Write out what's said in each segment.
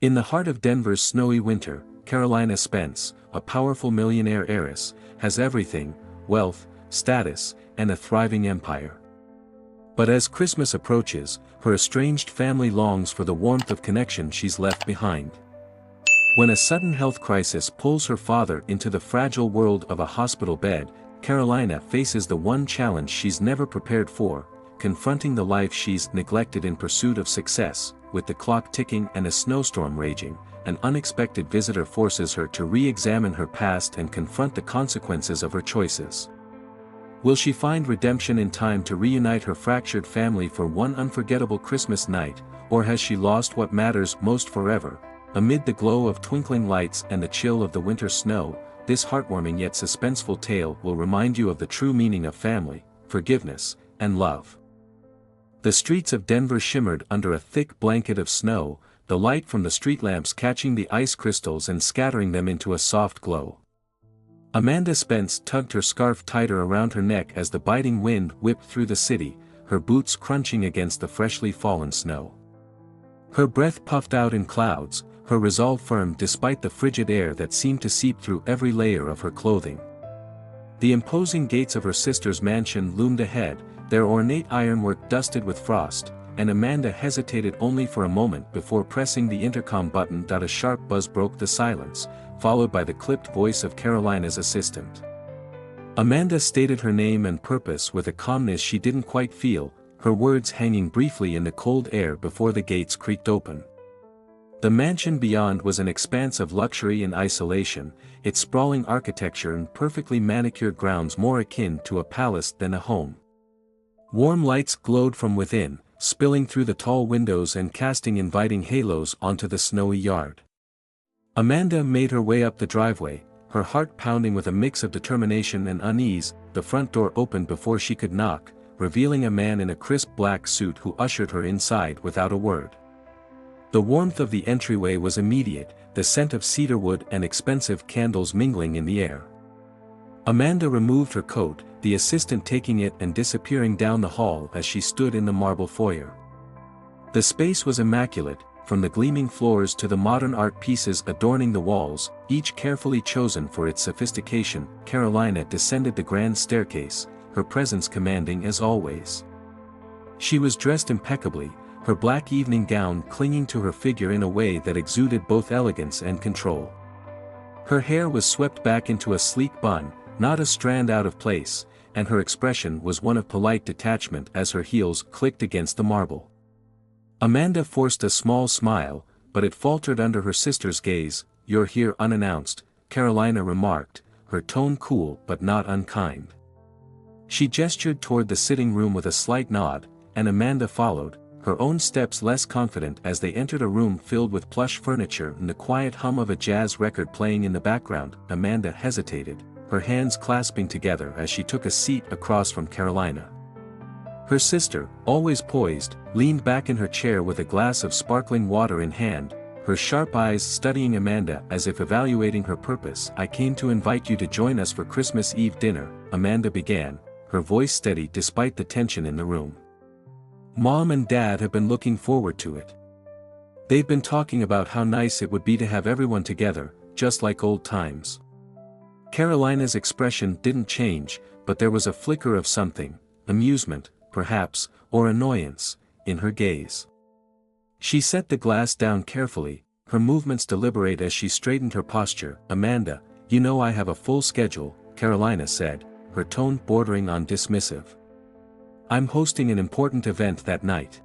In the heart of Denver's snowy winter, Carolina Spence, a powerful millionaire heiress, has everything: wealth, status, and a thriving empire. But as Christmas approaches, her estranged family longs for the warmth of connection she's left behind. When a sudden health crisis pulls her father into the fragile world of a hospital bed, Carolina faces the one challenge she's never prepared for: confronting the life she's neglected in pursuit of success. With the clock ticking and a snowstorm raging, an unexpected visitor forces her to re-examine her past and confront the consequences of her choices. Will she find redemption in time to reunite her fractured family for one unforgettable Christmas night, or has she lost what matters most forever? Amid the glow of twinkling lights and the chill of the winter snow, this heartwarming yet suspenseful tale will remind you of the true meaning of family, forgiveness, and love. The streets of Denver shimmered under a thick blanket of snow, the light from the street lamps catching the ice crystals and scattering them into a soft glow. Amanda Spence tugged her scarf tighter around her neck as the biting wind whipped through the city, her boots crunching against the freshly fallen snow. Her breath puffed out in clouds, her resolve firm despite the frigid air that seemed to seep through every layer of her clothing. The imposing gates of her sister's mansion loomed ahead, their ornate ironwork dusted with frost, and Amanda hesitated only for a moment before pressing the intercom button. A sharp buzz broke the silence, followed by the clipped voice of Carolina's assistant. Amanda stated her name and purpose with a calmness she didn't quite feel, her words hanging briefly in the cold air before the gates creaked open. The mansion beyond was an expanse of luxury and isolation, its sprawling architecture and perfectly manicured grounds more akin to a palace than a home. Warm lights glowed from within, spilling through the tall windows and casting inviting halos onto the snowy yard. Amanda made her way up the driveway, her heart pounding with a mix of determination and unease. The front door opened before she could knock, revealing a man in a crisp black suit who ushered her inside without a word. The warmth of the entryway was immediate, the scent of cedarwood and expensive candles mingling in the air. Amanda removed her coat, the assistant taking it and disappearing down the hall as she stood in the marble foyer. The space was immaculate, from the gleaming floors to the modern art pieces adorning the walls, each carefully chosen for its sophistication. Carolina descended the grand staircase, her presence commanding as always. She was dressed impeccably, her black evening gown clinging to her figure in a way that exuded both elegance and control. Her hair was swept back into a sleek bun, not a strand out of place, and her expression was one of polite detachment as her heels clicked against the marble. Amanda forced a small smile, but it faltered under her sister's gaze. "You're here unannounced," Carolina remarked, her tone cool but not unkind. She gestured toward the sitting room with a slight nod, and Amanda followed, her own steps less confident as they entered a room filled with plush furniture and the quiet hum of a jazz record playing in the background. Amanda hesitated, her hands clasping together as she took a seat across from Carolina. Her sister, always poised, leaned back in her chair with a glass of sparkling water in hand, her sharp eyes studying Amanda as if evaluating her purpose. "I came to invite you to join us for Christmas Eve dinner," Amanda began, her voice steady despite the tension in the room. "Mom and Dad have been looking forward to it. They've been talking about how nice it would be to have everyone together, just like old times." Carolina's expression didn't change, but there was a flicker of something, amusement, perhaps, or annoyance, in her gaze. She set the glass down carefully, her movements deliberate as she straightened her posture. "Amanda, you know I have a full schedule," Carolina said, her tone bordering on dismissive. "I'm hosting an important event that night.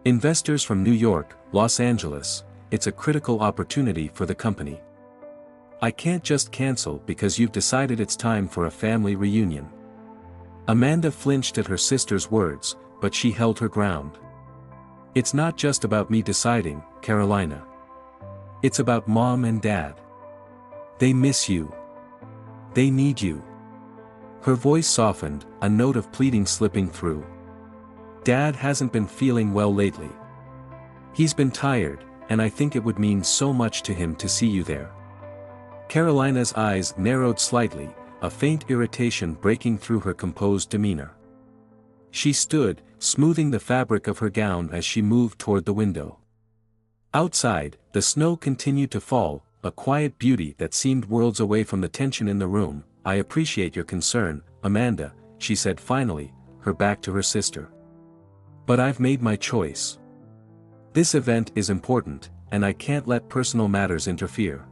Investors from New York, Los Angeles, it's a critical opportunity for the company. I can't just cancel because you've decided it's time for a family reunion." Amanda flinched at her sister's words, but she held her ground. "It's not just about me deciding, Carolina. It's about Mom and Dad. They miss you. They need you." Her voice softened, a note of pleading slipping through. "Dad hasn't been feeling well lately. He's been tired, and I think it would mean so much to him to see you there." Carolina's eyes narrowed slightly, a faint irritation breaking through her composed demeanor. She stood, smoothing the fabric of her gown as she moved toward the window. Outside, the snow continued to fall, a quiet beauty that seemed worlds away from the tension in the room. "I appreciate your concern, Amanda," she said finally, her back to her sister. "But I've made my choice. This event is important, and I can't let personal matters interfere."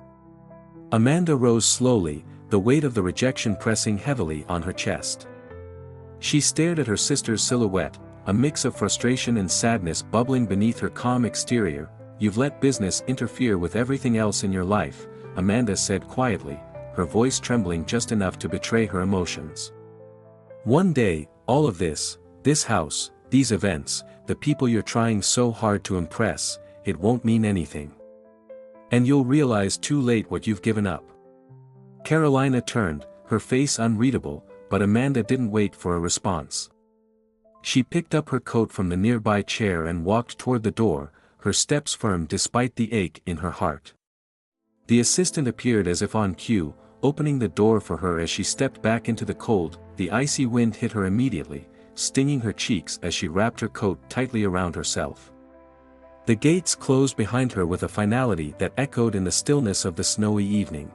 Amanda rose slowly, the weight of the rejection pressing heavily on her chest. She stared at her sister's silhouette, a mix of frustration and sadness bubbling beneath her calm exterior. "You've let business interfere with everything else in your life," Amanda said quietly, her voice trembling just enough to betray her emotions. "One day, all of this house, these events, the people you're trying so hard to impress, it won't mean anything. And you'll realize too late what you've given up." Carolina turned, her face unreadable, but Amanda didn't wait for a response. She picked up her coat from the nearby chair and walked toward the door, her steps firm despite the ache in her heart. The assistant appeared as if on cue, opening the door for her as she stepped back into the cold. The icy wind hit her immediately, stinging her cheeks as she wrapped her coat tightly around herself. The gates closed behind her with a finality that echoed in the stillness of the snowy evening.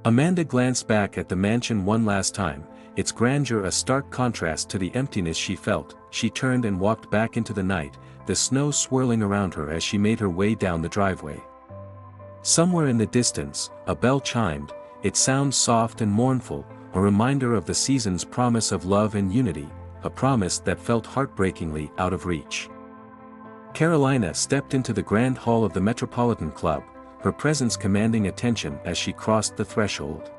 Amanda glanced back at the mansion one last time, its grandeur a stark contrast to the emptiness she felt. She turned and walked back into the night, the snow swirling around her as she made her way down the driveway. Somewhere in the distance, a bell chimed, its sound soft and mournful, a reminder of the season's promise of love and unity, a promise that felt heartbreakingly out of reach. Carolina stepped into the grand hall of the Metropolitan Club, her presence commanding attention as she crossed the threshold.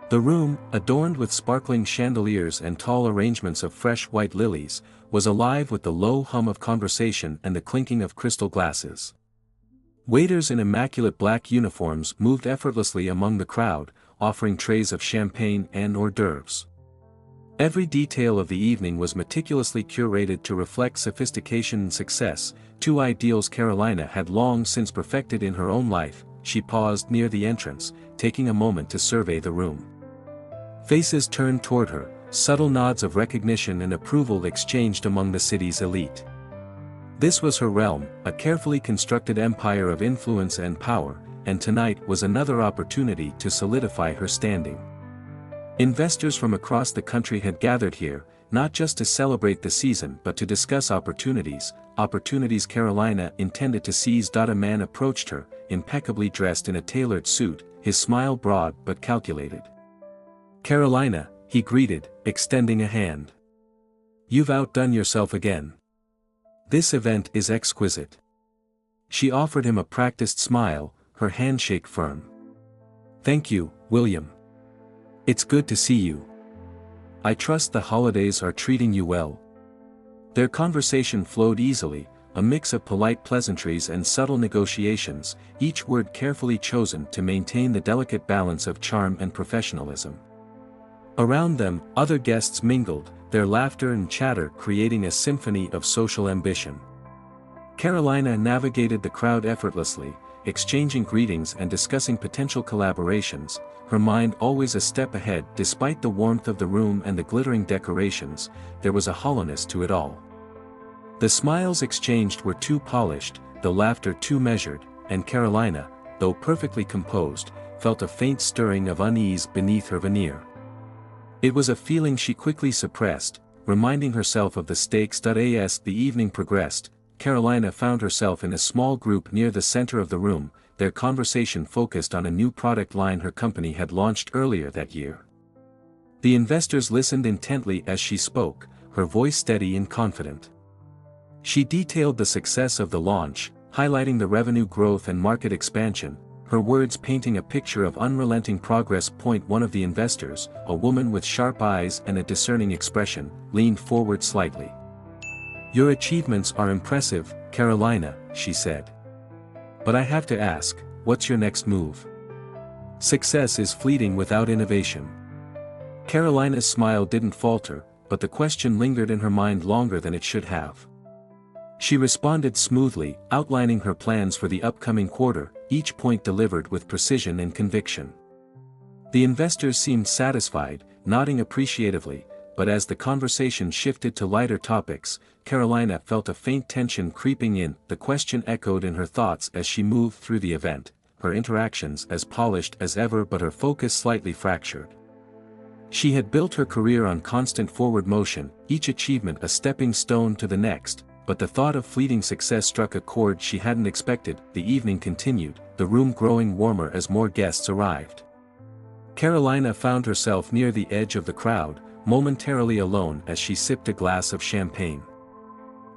The room, adorned with sparkling chandeliers and tall arrangements of fresh white lilies, was alive with the low hum of conversation and the clinking of crystal glasses. Waiters in immaculate black uniforms moved effortlessly among the crowd, offering trays of champagne and hors d'oeuvres. Every detail of the evening was meticulously curated to reflect sophistication and success, two ideals Carolina had long since perfected in her own life. She paused near the entrance, taking a moment to survey the room. Faces turned toward her, subtle nods of recognition and approval exchanged among the city's elite. This was her realm, a carefully constructed empire of influence and power, and tonight was another opportunity to solidify her standing. Investors from across the country had gathered here, not just to celebrate the season but to discuss opportunities Carolina intended to seize. A man approached her, impeccably dressed in a tailored suit, his smile broad but calculated. "Carolina," he greeted, extending a hand. "You've outdone yourself again. This event is exquisite." She offered him a practiced smile, her handshake firm. "Thank you, William. It's good to see you. I trust the holidays are treating you well." Their conversation flowed easily, a mix of polite pleasantries and subtle negotiations, each word carefully chosen to maintain the delicate balance of charm and professionalism. Around them, other guests mingled, their laughter and chatter creating a symphony of social ambition. Carolina navigated the crowd effortlessly, exchanging greetings and discussing potential collaborations, her mind always a step ahead. Despite the warmth of the room and the glittering decorations, there was a hollowness to it all. The smiles exchanged were too polished, the laughter too measured, and Carolina, though perfectly composed, felt a faint stirring of unease beneath her veneer. It was a feeling she quickly suppressed, reminding herself of the stakes. As the evening progressed, Carolina found herself in a small group near the center of the room, their conversation focused on a new product line her company had launched earlier that year. The investors listened intently as she spoke, her voice steady and confident. She detailed the success of the launch, highlighting the revenue growth and market expansion, her words painting a picture of unrelenting progress. One of the investors, a woman with sharp eyes and a discerning expression, leaned forward slightly. "Your achievements are impressive, Carolina," she said. "But I have to ask, what's your next move? Success is fleeting without innovation." Carolina's smile didn't falter, but the question lingered in her mind longer than it should have. She responded smoothly, outlining her plans for the upcoming quarter, each point delivered with precision and conviction. The investors seemed satisfied, nodding appreciatively, but as the conversation shifted to lighter topics, Carolina felt a faint tension creeping in. The question echoed in her thoughts as she moved through the event, her interactions as polished as ever but her focus slightly fractured. She had built her career on constant forward motion, each achievement a stepping stone to the next, but the thought of fleeting success struck a chord she hadn't expected. The evening continued, the room growing warmer as more guests arrived. Carolina found herself near the edge of the crowd, momentarily alone as she sipped a glass of champagne.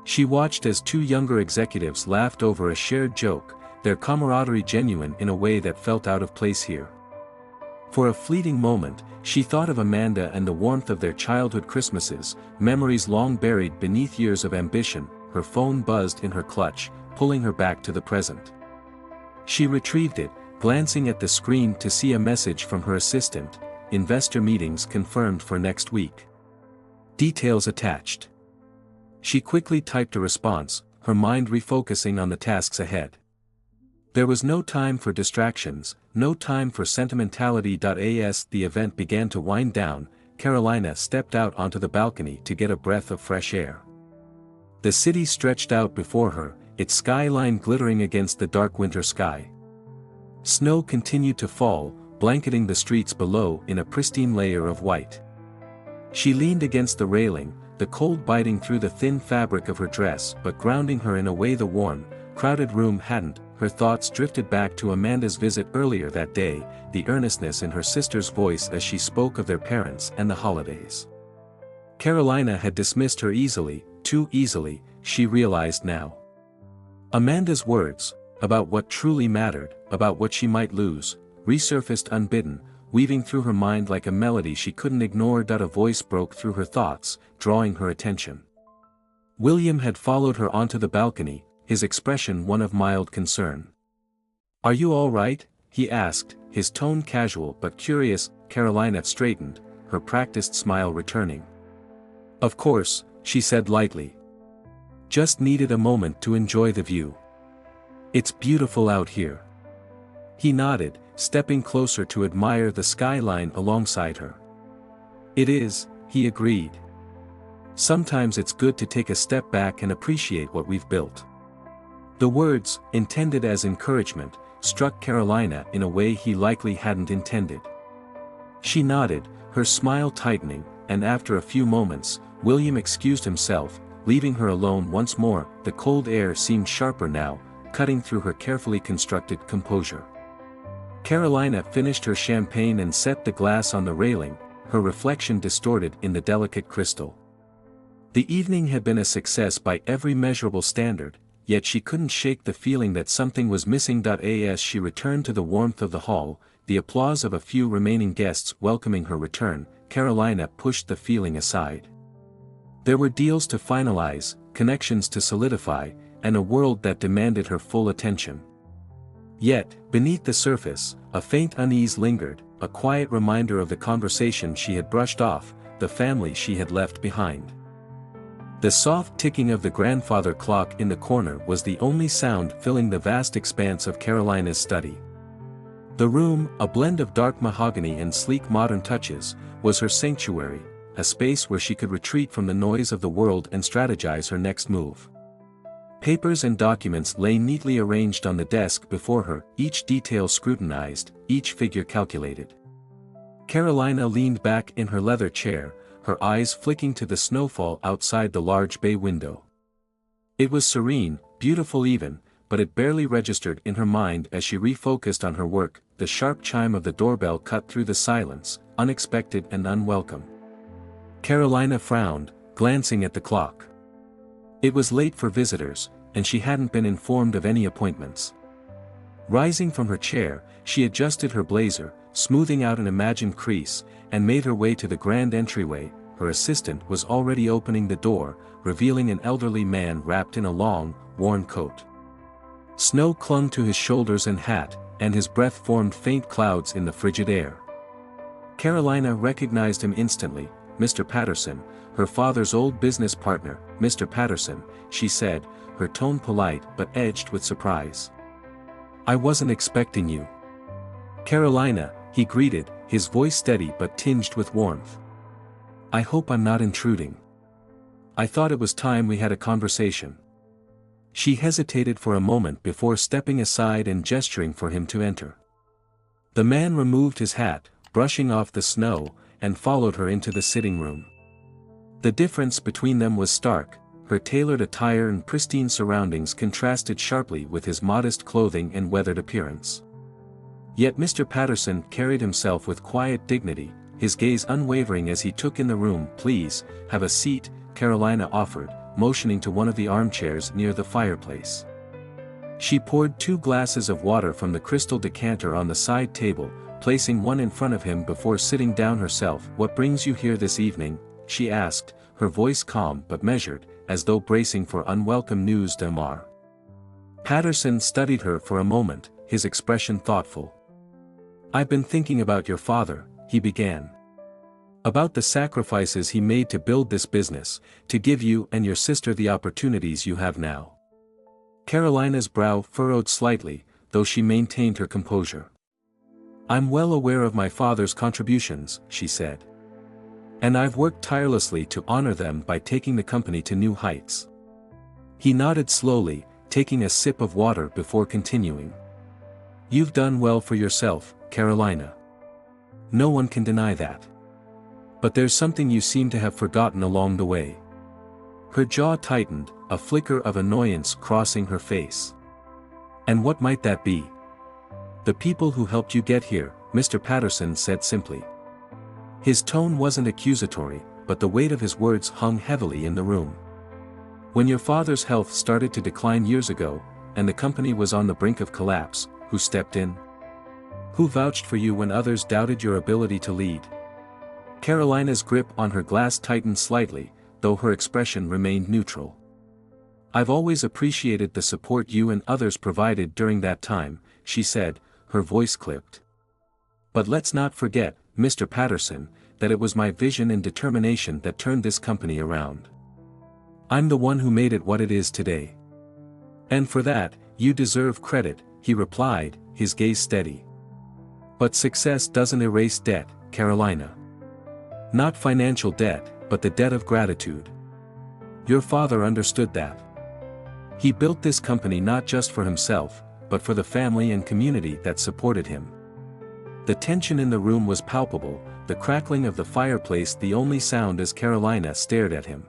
She watched as two younger executives laughed over a shared joke, their camaraderie genuine in a way that felt out of place here. For a fleeting moment, she thought of Amanda and the warmth of their childhood Christmases, memories long buried beneath years of ambition. Her phone buzzed in her clutch, pulling her back to the present. She retrieved it, glancing at the screen to see a message from her assistant: investor meetings confirmed for next week. Details attached. She quickly typed a response, her mind refocusing on the tasks ahead. There was no time for distractions, no time for sentimentality. As the event began to wind down, Carolina stepped out onto the balcony to get a breath of fresh air. The city stretched out before her, its skyline glittering against the dark winter sky. Snow continued to fall, blanketing the streets below in a pristine layer of white. She leaned against the railing, the cold biting through the thin fabric of her dress but grounding her in a way the warm, crowded room hadn't. Her thoughts drifted back to Amanda's visit earlier that day, the earnestness in her sister's voice as she spoke of their parents and the holidays. Carolina had dismissed her easily, too easily, she realized now. Amanda's words, about what truly mattered, about what she might lose, resurfaced unbidden, weaving through her mind like a melody she couldn't ignore. A voice broke through her thoughts, drawing her attention. William had followed her onto the balcony, his expression one of mild concern. "Are you all right?" he asked, his tone casual but curious. Carolina straightened, her practiced smile returning. "Of course," she said lightly. "Just needed a moment to enjoy the view. It's beautiful out here." He nodded, stepping closer to admire the skyline alongside her. "It is," he agreed. "Sometimes it's good to take a step back and appreciate what we've built." The words, intended as encouragement, struck Carolina in a way he likely hadn't intended. She nodded, her smile tightening, and after a few moments, William excused himself, leaving her alone once more. The cold air seemed sharper now, cutting through her carefully constructed composure. Carolina finished her champagne and set the glass on the railing, her reflection distorted in the delicate crystal. The evening had been a success by every measurable standard, yet she couldn't shake the feeling that something was missing. As she returned to the warmth of the hall, the applause of a few remaining guests welcoming her return, Carolina pushed the feeling aside. There were deals to finalize, connections to solidify, and a world that demanded her full attention. Yet, beneath the surface, a faint unease lingered, a quiet reminder of the conversation she had brushed off, the family she had left behind. The soft ticking of the grandfather clock in the corner was the only sound filling the vast expanse of Carolina's study. The room, a blend of dark mahogany and sleek modern touches, was her sanctuary, a space where she could retreat from the noise of the world and strategize her next move. Papers and documents lay neatly arranged on the desk before her, each detail scrutinized, each figure calculated. Carolina leaned back in her leather chair, her eyes flicking to the snowfall outside the large bay window. It was serene, beautiful even, but it barely registered in her mind as she refocused on her work. The sharp chime of the doorbell cut through the silence, unexpected and unwelcome. Carolina frowned, glancing at the clock. It was late for visitors, and she hadn't been informed of any appointments. Rising from her chair, she adjusted her blazer, smoothing out an imagined crease, and made her way to the grand entryway. Her assistant was already opening the door, revealing an elderly man wrapped in a long, worn coat. Snow clung to his shoulders and hat, and his breath formed faint clouds in the frigid air. Carolina recognized him instantly. "Mr. Patterson, her father's old business partner." "Mr. Patterson," she said, her tone polite but edged with surprise. "I wasn't expecting you." "Carolina," he greeted, his voice steady but tinged with warmth. "I hope I'm not intruding." I thought it was time we had a conversation." She hesitated for a moment before stepping aside and gesturing for him to enter. The man removed his hat, brushing off the snow, and followed her into the sitting room. The difference between them was stark. Her tailored attire and pristine surroundings contrasted sharply with his modest clothing and weathered appearance. Yet Mr. Patterson carried himself with quiet dignity, his gaze unwavering as he took in the room. "Please, have a seat," Carolina offered, motioning to one of the armchairs near the fireplace. She poured 2 glasses of water from the crystal decanter on the side table, placing one in front of him before sitting down herself. "What brings you here this evening?" she asked, her voice calm but measured, as though bracing for unwelcome news. Damar. Patterson studied her for a moment, his expression thoughtful. "I've been thinking about your father," he began. "About the sacrifices he made to build this business, to give you and your sister the opportunities you have now." Carolina's brow furrowed slightly, though she maintained her composure. "I'm well aware of my father's contributions," she said. "And I've worked tirelessly to honor them by taking the company to new heights." He nodded slowly, taking a sip of water before continuing. "You've done well for yourself, Carolina. No one can deny that. But there's something you seem to have forgotten along the way." Her jaw tightened, a flicker of annoyance crossing her face. "And what might that be?" "The people who helped you get here," Mr. Patterson said simply. His tone wasn't accusatory, but the weight of his words hung heavily in the room. "When your father's health started to decline years ago, and the company was on the brink of collapse, who stepped in? Who vouched for you when others doubted your ability to lead?" Carolina's grip on her glass tightened slightly, though her expression remained neutral. "I've always appreciated the support you and others provided during that time," she said, her voice clipped. "But let's not forget, Mr. Patterson, that it was my vision and determination that turned this company around. I'm the one who made it what it is today. And for that, you deserve credit," he replied, his gaze steady. "But success doesn't erase debt, Carolina. Not financial debt, but the debt of gratitude. Your father understood that. He built this company not just for himself, but for the family and community that supported him." The tension in the room was palpable, the crackling of the fireplace the only sound as Carolina stared at him.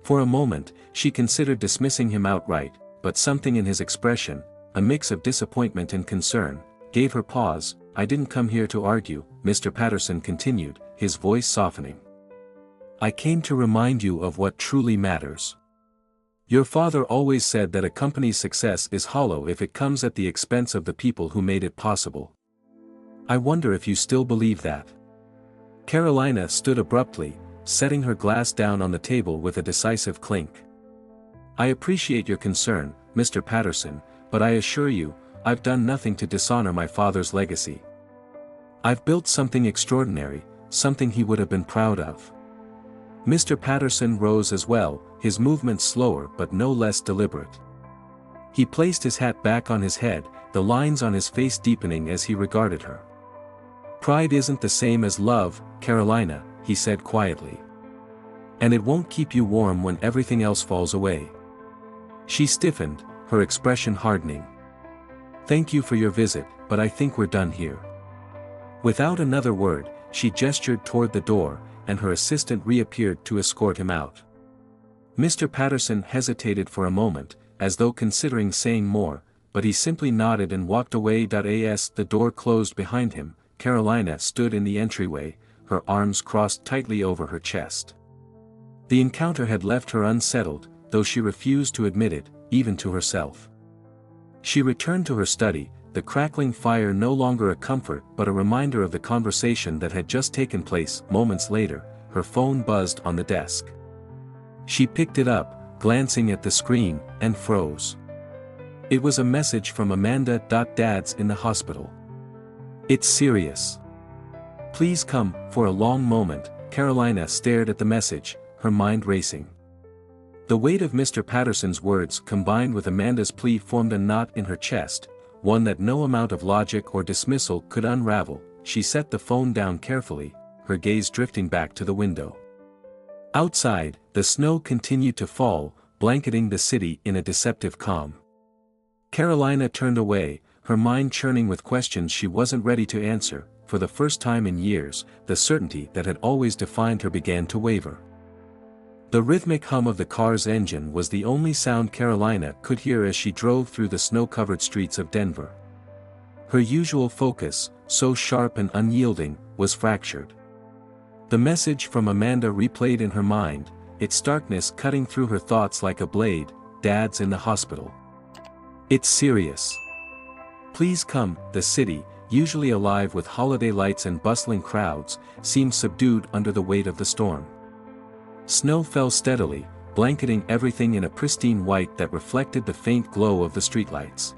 For a moment, she considered dismissing him outright, but something in his expression, a mix of disappointment and concern, gave her pause. "I didn't come here to argue," Mr. Patterson continued, his voice softening. "I came to remind you of what truly matters. Your father always said that a company's success is hollow if it comes at the expense of the people who made it possible. I wonder if you still believe that." Carolina stood abruptly, setting her glass down on the table with a decisive clink. "I appreciate your concern, Mr. Patterson, but I assure you, I've done nothing to dishonor my father's legacy. I've built something extraordinary, something he would have been proud of." Mr. Patterson rose as well, his movements slower but no less deliberate. He placed his hat back on his head, the lines on his face deepening as he regarded her. "Pride isn't the same as love, Carolina," he said quietly. "And it won't keep you warm when everything else falls away." She stiffened, her expression hardening. "Thank you for your visit, but I think we're done here." Without another word, she gestured toward the door, and her assistant reappeared to escort him out. Mr. Patterson hesitated for a moment, as though considering saying more, but he simply nodded and walked away. As the door closed behind him, Carolina stood in the entryway, her arms crossed tightly over her chest. The encounter had left her unsettled, though she refused to admit it, even to herself. She returned to her study, the crackling fire no longer a comfort but a reminder of the conversation that had just taken place. Moments later, her phone buzzed on the desk. She picked it up, glancing at the screen, and froze. It was a message from Amanda. "Dad's in the hospital. It's serious. Please come." For a long moment, Carolina stared at the message, her mind racing. The weight of Mr. Patterson's words combined with Amanda's plea formed a knot in her chest, one that no amount of logic or dismissal could unravel. She set the phone down carefully, her gaze drifting back to the window. Outside, the snow continued to fall, blanketing the city in a deceptive calm. Carolina turned away, her mind churning with questions she wasn't ready to answer. For the first time in years, the certainty that had always defined her began to waver. The rhythmic hum of the car's engine was the only sound Carolina could hear as she drove through the snow-covered streets of Denver. Her usual focus, so sharp and unyielding, was fractured. The message from Amanda replayed in her mind, its starkness cutting through her thoughts like a blade. "Dad's in the hospital. It's serious. Please come." The city, usually alive with holiday lights and bustling crowds, seemed subdued under the weight of the storm. Snow fell steadily, blanketing everything in a pristine white that reflected the faint glow of the streetlights.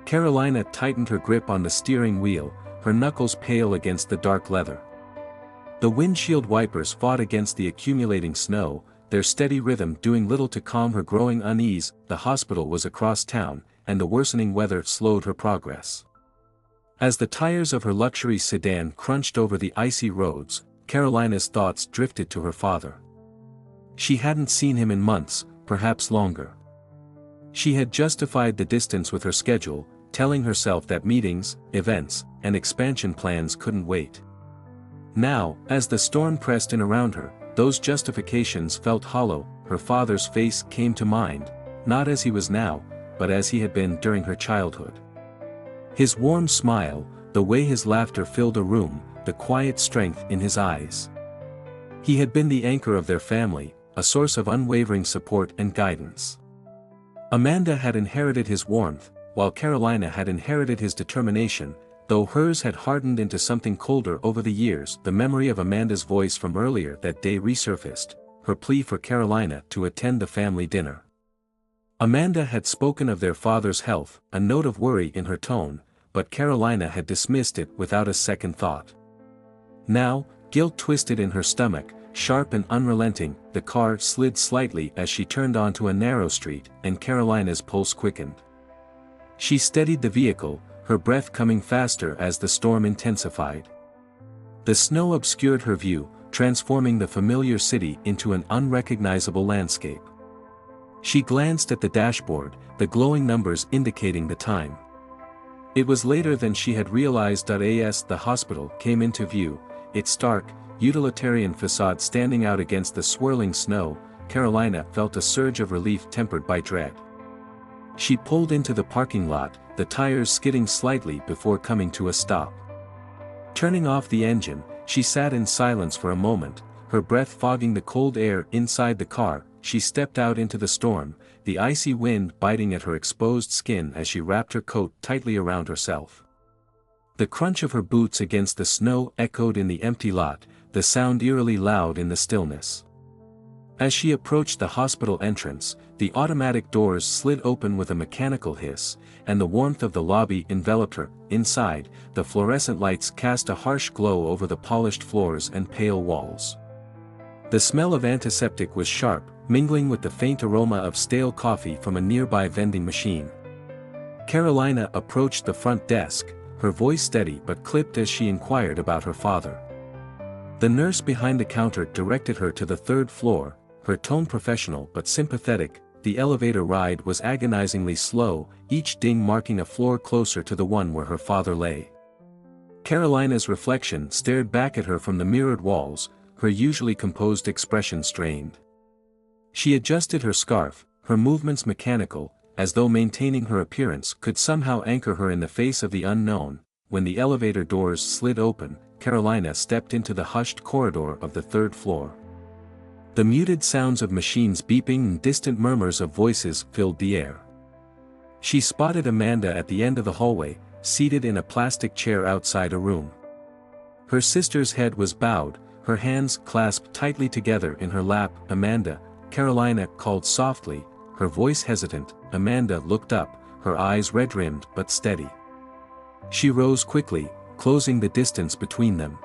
Carolina tightened her grip on the steering wheel, her knuckles pale against the dark leather. The windshield wipers fought against the accumulating snow, their steady rhythm doing little to calm her growing unease. The hospital was across town, and the worsening weather slowed her progress. As the tires of her luxury sedan crunched over the icy roads, Carolina's thoughts drifted to her father. She hadn't seen him in months, perhaps longer. She had justified the distance with her schedule, telling herself that meetings, events, and expansion plans couldn't wait. Now, as the storm pressed in around her, those justifications felt hollow. Her father's face came to mind, not as he was now, but as he had been during her childhood. His warm smile, the way his laughter filled a room, the quiet strength in his eyes. He had been the anchor of their family, a source of unwavering support and guidance. Amanda had inherited his warmth, while Carolina had inherited his determination. Though hers had hardened into something colder over the years. The memory of Amanda's voice from earlier that day resurfaced, her plea for Carolina to attend the family dinner. Amanda had spoken of their father's health, a note of worry in her tone, but Carolina had dismissed it without a second thought. Now, guilt twisted in her stomach, sharp and unrelenting. The car slid slightly as she turned onto a narrow street, and Carolina's pulse quickened. She steadied the vehicle, her breath coming faster as the storm intensified. The snow obscured her view, transforming the familiar city into an unrecognizable landscape. She glanced at the dashboard, the glowing numbers indicating the time. It was later than she had realized. As the hospital came into view, its stark, utilitarian facade standing out against the swirling snow, Carolina felt a surge of relief tempered by dread. She pulled into the parking lot, the tires skidding slightly before coming to a stop. Turning off the engine, she sat in silence for a moment, her breath fogging the cold air inside the car. She stepped out into the storm, the icy wind biting at her exposed skin as she wrapped her coat tightly around herself. The crunch of her boots against the snow echoed in the empty lot, the sound eerily loud in the stillness. As she approached the hospital entrance, the automatic doors slid open with a mechanical hiss, and the warmth of the lobby enveloped her. Inside, the fluorescent lights cast a harsh glow over the polished floors and pale walls. The smell of antiseptic was sharp, mingling with the faint aroma of stale coffee from a nearby vending machine. Carolina approached the front desk, her voice steady but clipped as she inquired about her father. The nurse behind the counter directed her to the third floor, her tone professional but sympathetic. The elevator ride was agonizingly slow, each ding marking a floor closer to the one where her father lay. Carolina's reflection stared back at her from the mirrored walls, her usually composed expression strained. She adjusted her scarf, her movements mechanical, as though maintaining her appearance could somehow anchor her in the face of the unknown. When the elevator doors slid open, Carolina stepped into the hushed corridor of the third floor. The muted sounds of machines beeping and distant murmurs of voices filled the air. She spotted Amanda at the end of the hallway, seated in a plastic chair outside a room. Her sister's head was bowed, her hands clasped tightly together in her lap. "Amanda," Carolina called softly, her voice hesitant. Amanda looked up, her eyes red-rimmed but steady. She rose quickly, closing the distance between them.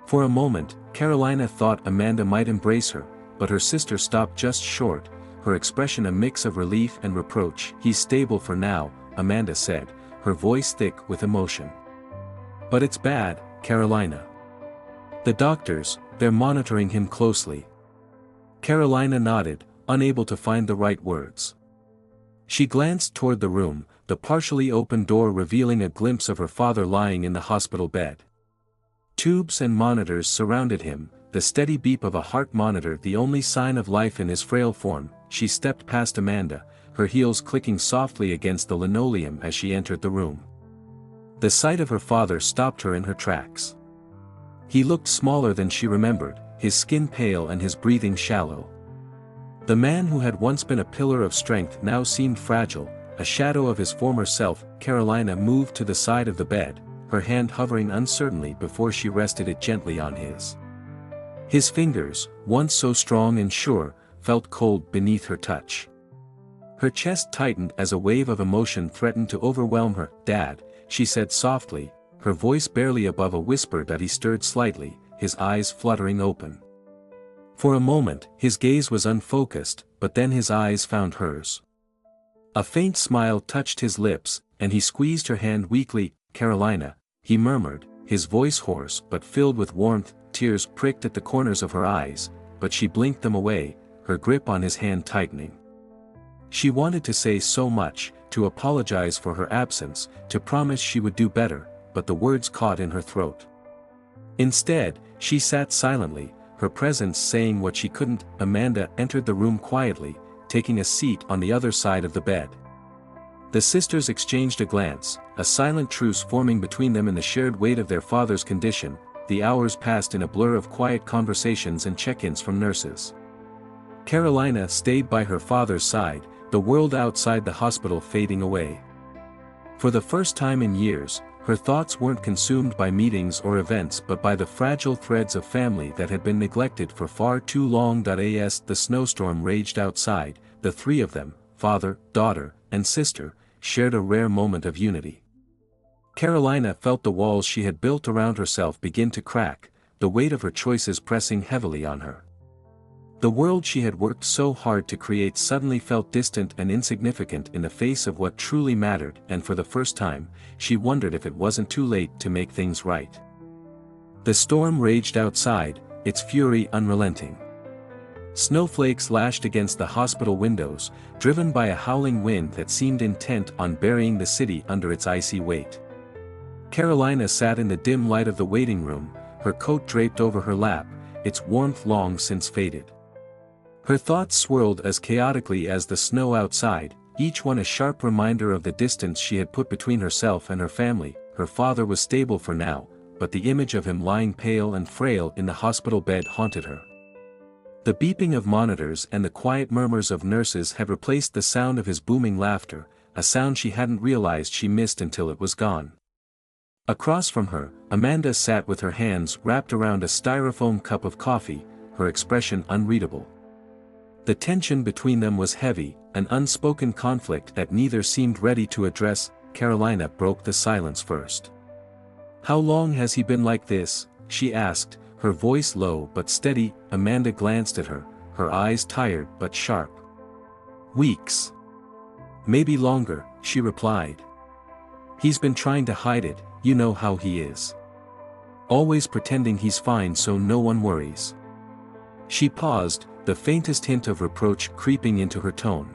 For a moment, Carolina thought Amanda might embrace her, but her sister stopped just short, her expression a mix of relief and reproach. "He's stable for now," Amanda said, her voice thick with emotion. "But it's bad, Carolina. The doctors, they're monitoring him closely. Carolina nodded, unable to find the right words. She glanced toward the room, the partially open door revealing a glimpse of her father lying in the hospital bed. Tubes and monitors surrounded him, the steady beep of a heart monitor the only sign of life in his frail form. She stepped past Amanda, her heels clicking softly against the linoleum as she entered the room. The sight of her father stopped her in her tracks. He looked smaller than she remembered, his skin pale and his breathing shallow. The man who had once been a pillar of strength now seemed fragile, a shadow of his former self. Carolina moved to the side of the bed, her hand hovering uncertainly before she rested it gently on his. His fingers, once so strong and sure, felt cold beneath her touch. Her chest tightened as a wave of emotion threatened to overwhelm her. "Dad," she said softly, her voice barely above a whisper. That he stirred slightly, his eyes fluttering open. For a moment, his gaze was unfocused, but then his eyes found hers. A faint smile touched his lips, and he squeezed her hand weakly. "Carolina," he murmured, his voice hoarse but filled with warmth. Tears pricked at the corners of her eyes, but she blinked them away, her grip on his hand tightening. She wanted to say so much, to apologize for her absence, to promise she would do better, but the words caught in her throat. Instead, she sat silently, her presence saying what she couldn't. Amanda entered the room quietly, taking a seat on the other side of the bed. The sisters exchanged a glance, a silent truce forming between them in the shared weight of their father's condition. The hours passed in a blur of quiet conversations and check-ins from nurses. Carolina stayed by her father's side, the world outside the hospital fading away. For the first time in years, her thoughts weren't consumed by meetings or events but by the fragile threads of family that had been neglected for far too long. As the snowstorm raged outside, the three of them, father, daughter, and sister, shared a rare moment of unity. Carolina felt the walls she had built around herself begin to crack, the weight of her choices pressing heavily on her. The world she had worked so hard to create suddenly felt distant and insignificant in the face of what truly mattered, and for the first time, she wondered if it wasn't too late to make things right. The storm raged outside, its fury unrelenting. Snowflakes lashed against the hospital windows, driven by a howling wind that seemed intent on burying the city under its icy weight. Carolina sat in the dim light of the waiting room, her coat draped over her lap, its warmth long since faded. Her thoughts swirled as chaotically as the snow outside, each one a sharp reminder of the distance she had put between herself and her family. Her father was stable for now, but the image of him lying pale and frail in the hospital bed haunted her. The beeping of monitors and the quiet murmurs of nurses had replaced the sound of his booming laughter, a sound she hadn't realized she missed until it was gone. Across from her, Amanda sat with her hands wrapped around a styrofoam cup of coffee, her expression unreadable. The tension between them was heavy, an unspoken conflict that neither seemed ready to address. Carolina broke the silence first. "How long has he been like this?" she asked, her voice low but steady. Amanda glanced at her, her eyes tired but sharp. "Weeks. Maybe longer," she replied. "He's been trying to hide it, you know how he is. Always pretending he's fine so no one worries." She paused, the faintest hint of reproach creeping into her tone.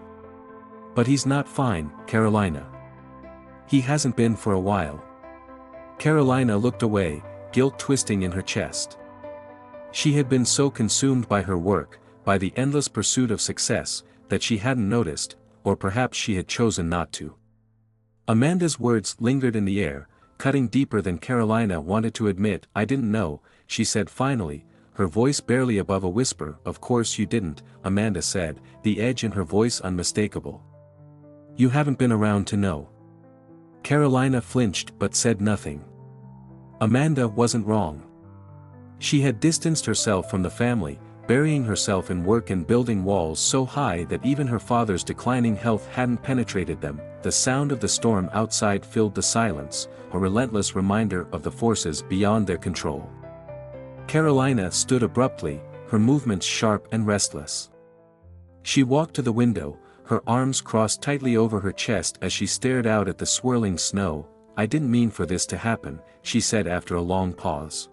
"But he's not fine, Carolina. He hasn't been for a while." Carolina looked away, guilt twisting in her chest. She had been so consumed by her work, by the endless pursuit of success, that she hadn't noticed, or perhaps she had chosen not to. Amanda's words lingered in the air, cutting deeper than Carolina wanted to admit. "I didn't know," she said finally, her voice barely above a whisper. "Of course you didn't," Amanda said, the edge in her voice unmistakable. "You haven't been around to know." Carolina flinched but said nothing. Amanda wasn't wrong. She had distanced herself from the family, burying herself in work and building walls so high that even her father's declining health hadn't penetrated them. The sound of the storm outside filled the silence, a relentless reminder of the forces beyond their control. Carolina stood abruptly, her movements sharp and restless. She walked to the window, her arms crossed tightly over her chest as she stared out at the swirling snow. "I didn't mean for this to happen," she said after a long pause.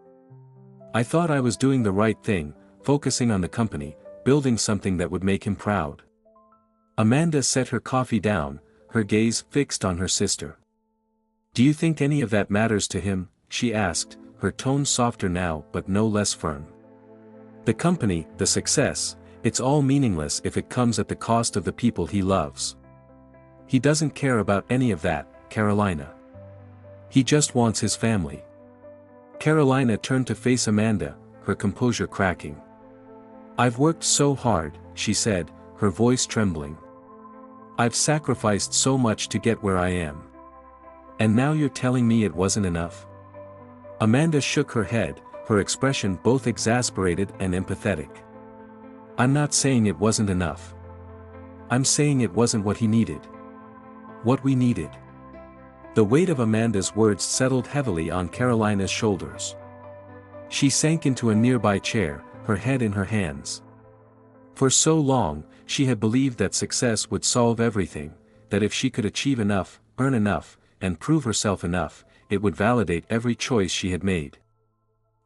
"I thought I was doing the right thing, focusing on the company, building something that would make him proud. Amanda set her coffee down, her gaze fixed on her sister. "Do you think any of that matters to him?" she asked, her tone softer now but no less firm. "The company, the success, it's all meaningless if it comes at the cost of the people he loves. He doesn't care about any of that, Carolina. He just wants his family." Carolina turned to face Amanda, her composure cracking. "I've worked so hard," she said, her voice trembling. "I've sacrificed so much to get where I am. And now you're telling me it wasn't enough?" Amanda shook her head, her expression both exasperated and empathetic. "I'm not saying it wasn't enough. I'm saying it wasn't what he needed. What we needed." The weight of Amanda's words settled heavily on Carolina's shoulders. She sank into a nearby chair, her head in her hands. For so long, she had believed that success would solve everything, that if she could achieve enough, earn enough, and prove herself enough, it would validate every choice she had made.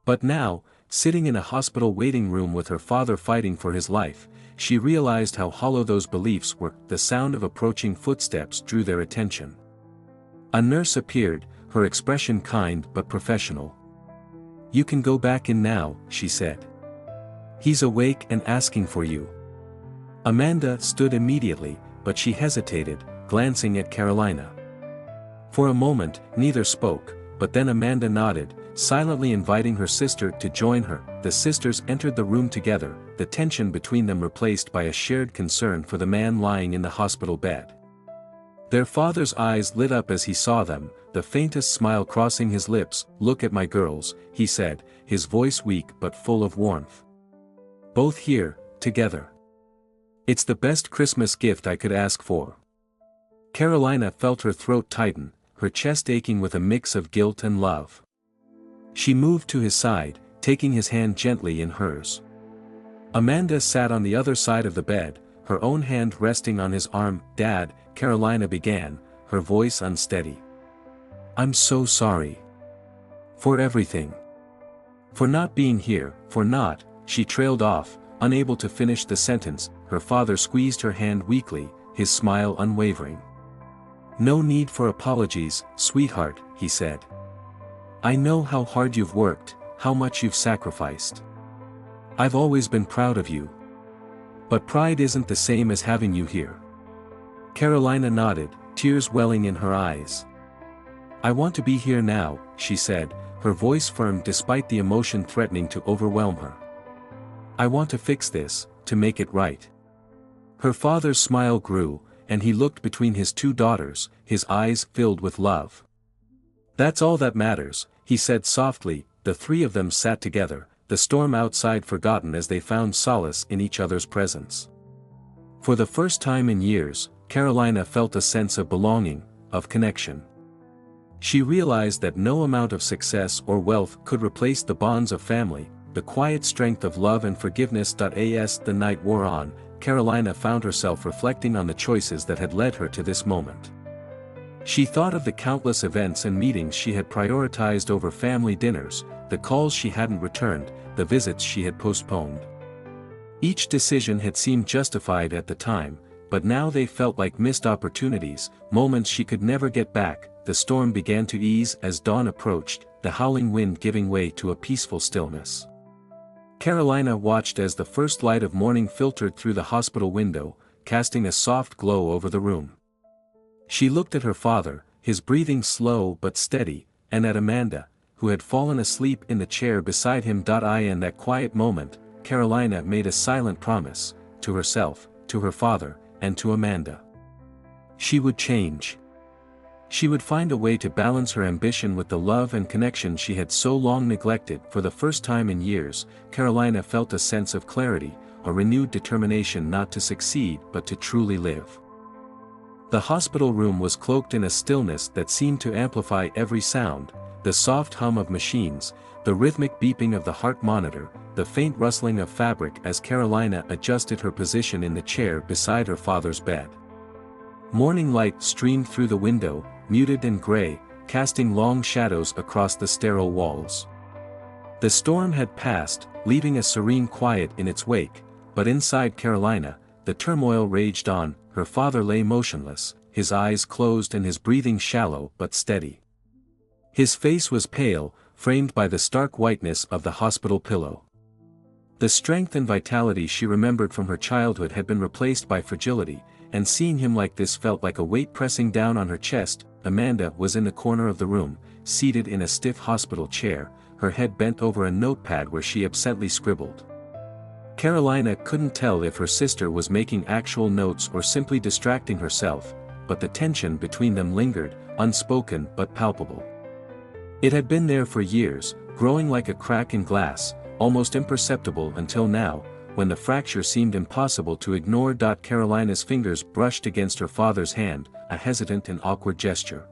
But now, sitting in a hospital waiting room with her father fighting for his life, she realized how hollow those beliefs were. The sound of approaching footsteps drew their attention. A nurse appeared, her expression kind but professional. "You can go back in now," she said. "He's awake and asking for you." Amanda stood immediately, but she hesitated, glancing at Carolina. For a moment, neither spoke, but then Amanda nodded, silently inviting her sister to join her. The sisters entered the room together, the tension between them replaced by a shared concern for the man lying in the hospital bed. Their father's eyes lit up as he saw them, the faintest smile crossing his lips. "Look at my girls," he said, his voice weak but full of warmth. "Both here, together. It's the best Christmas gift I could ask for." Carolina felt her throat tighten, her chest aching with a mix of guilt and love. She moved to his side, taking his hand gently in hers. Amanda sat on the other side of the bed, her own hand resting on his arm. "Dad," Carolina began, her voice unsteady. "I'm so sorry. For everything. For not being here, for not," she trailed off, unable to finish the sentence. Her father squeezed her hand weakly, his smile unwavering. "No need for apologies, sweetheart," he said. "I know how hard you've worked, how much you've sacrificed. I've always been proud of you. But pride isn't the same as having you here." Carolina nodded, tears welling in her eyes. "I want to be here now," she said, her voice firm despite the emotion threatening to overwhelm her. "I want to fix this, to make it right." Her father's smile grew, and he looked between his two daughters, his eyes filled with love. "That's all that matters," he said softly. The three of them sat together, the storm outside forgotten as they found solace in each other's presence. For the first time in years, Carolina felt a sense of belonging, of connection. She realized that no amount of success or wealth could replace the bonds of family, the quiet strength of love and forgiveness. As the night wore on, Carolina found herself reflecting on the choices that had led her to this moment. She thought of the countless events and meetings she had prioritized over family dinners, the calls she hadn't returned, the visits she had postponed. Each decision had seemed justified at the time, but now they felt like missed opportunities, moments she could never get back. The storm began to ease as dawn approached, the howling wind giving way to a peaceful stillness. Carolina watched as the first light of morning filtered through the hospital window, casting a soft glow over the room. She looked at her father, his breathing slow but steady, and at Amanda, who had fallen asleep in the chair beside him. In that quiet moment, Carolina made a silent promise, to herself, to her father, and to Amanda. She would change. She would find a way to balance her ambition with the love and connection she had so long neglected. For the first time in years, Carolina felt a sense of clarity, a renewed determination not to succeed but to truly live. The hospital room was cloaked in a stillness that seemed to amplify every sound, the soft hum of machines, the rhythmic beeping of the heart monitor, the faint rustling of fabric as Carolina adjusted her position in the chair beside her father's bed. Morning light streamed through the window, muted and gray, casting long shadows across the sterile walls. The storm had passed, leaving a serene quiet in its wake, but inside Carolina, the turmoil raged on. Her father lay motionless, his eyes closed and his breathing shallow but steady. His face was pale, framed by the stark whiteness of the hospital pillow. The strength and vitality she remembered from her childhood had been replaced by fragility, and seeing him like this felt like a weight pressing down on her chest. Amanda was in the corner of the room, seated in a stiff hospital chair, her head bent over a notepad where she absently scribbled. Carolina couldn't tell if her sister was making actual notes or simply distracting herself, but the tension between them lingered, unspoken but palpable. It had been there for years, growing like a crack in glass, almost imperceptible until now, when the fracture seemed impossible to ignore. Carolina's fingers brushed against her father's hand, a hesitant and awkward gesture.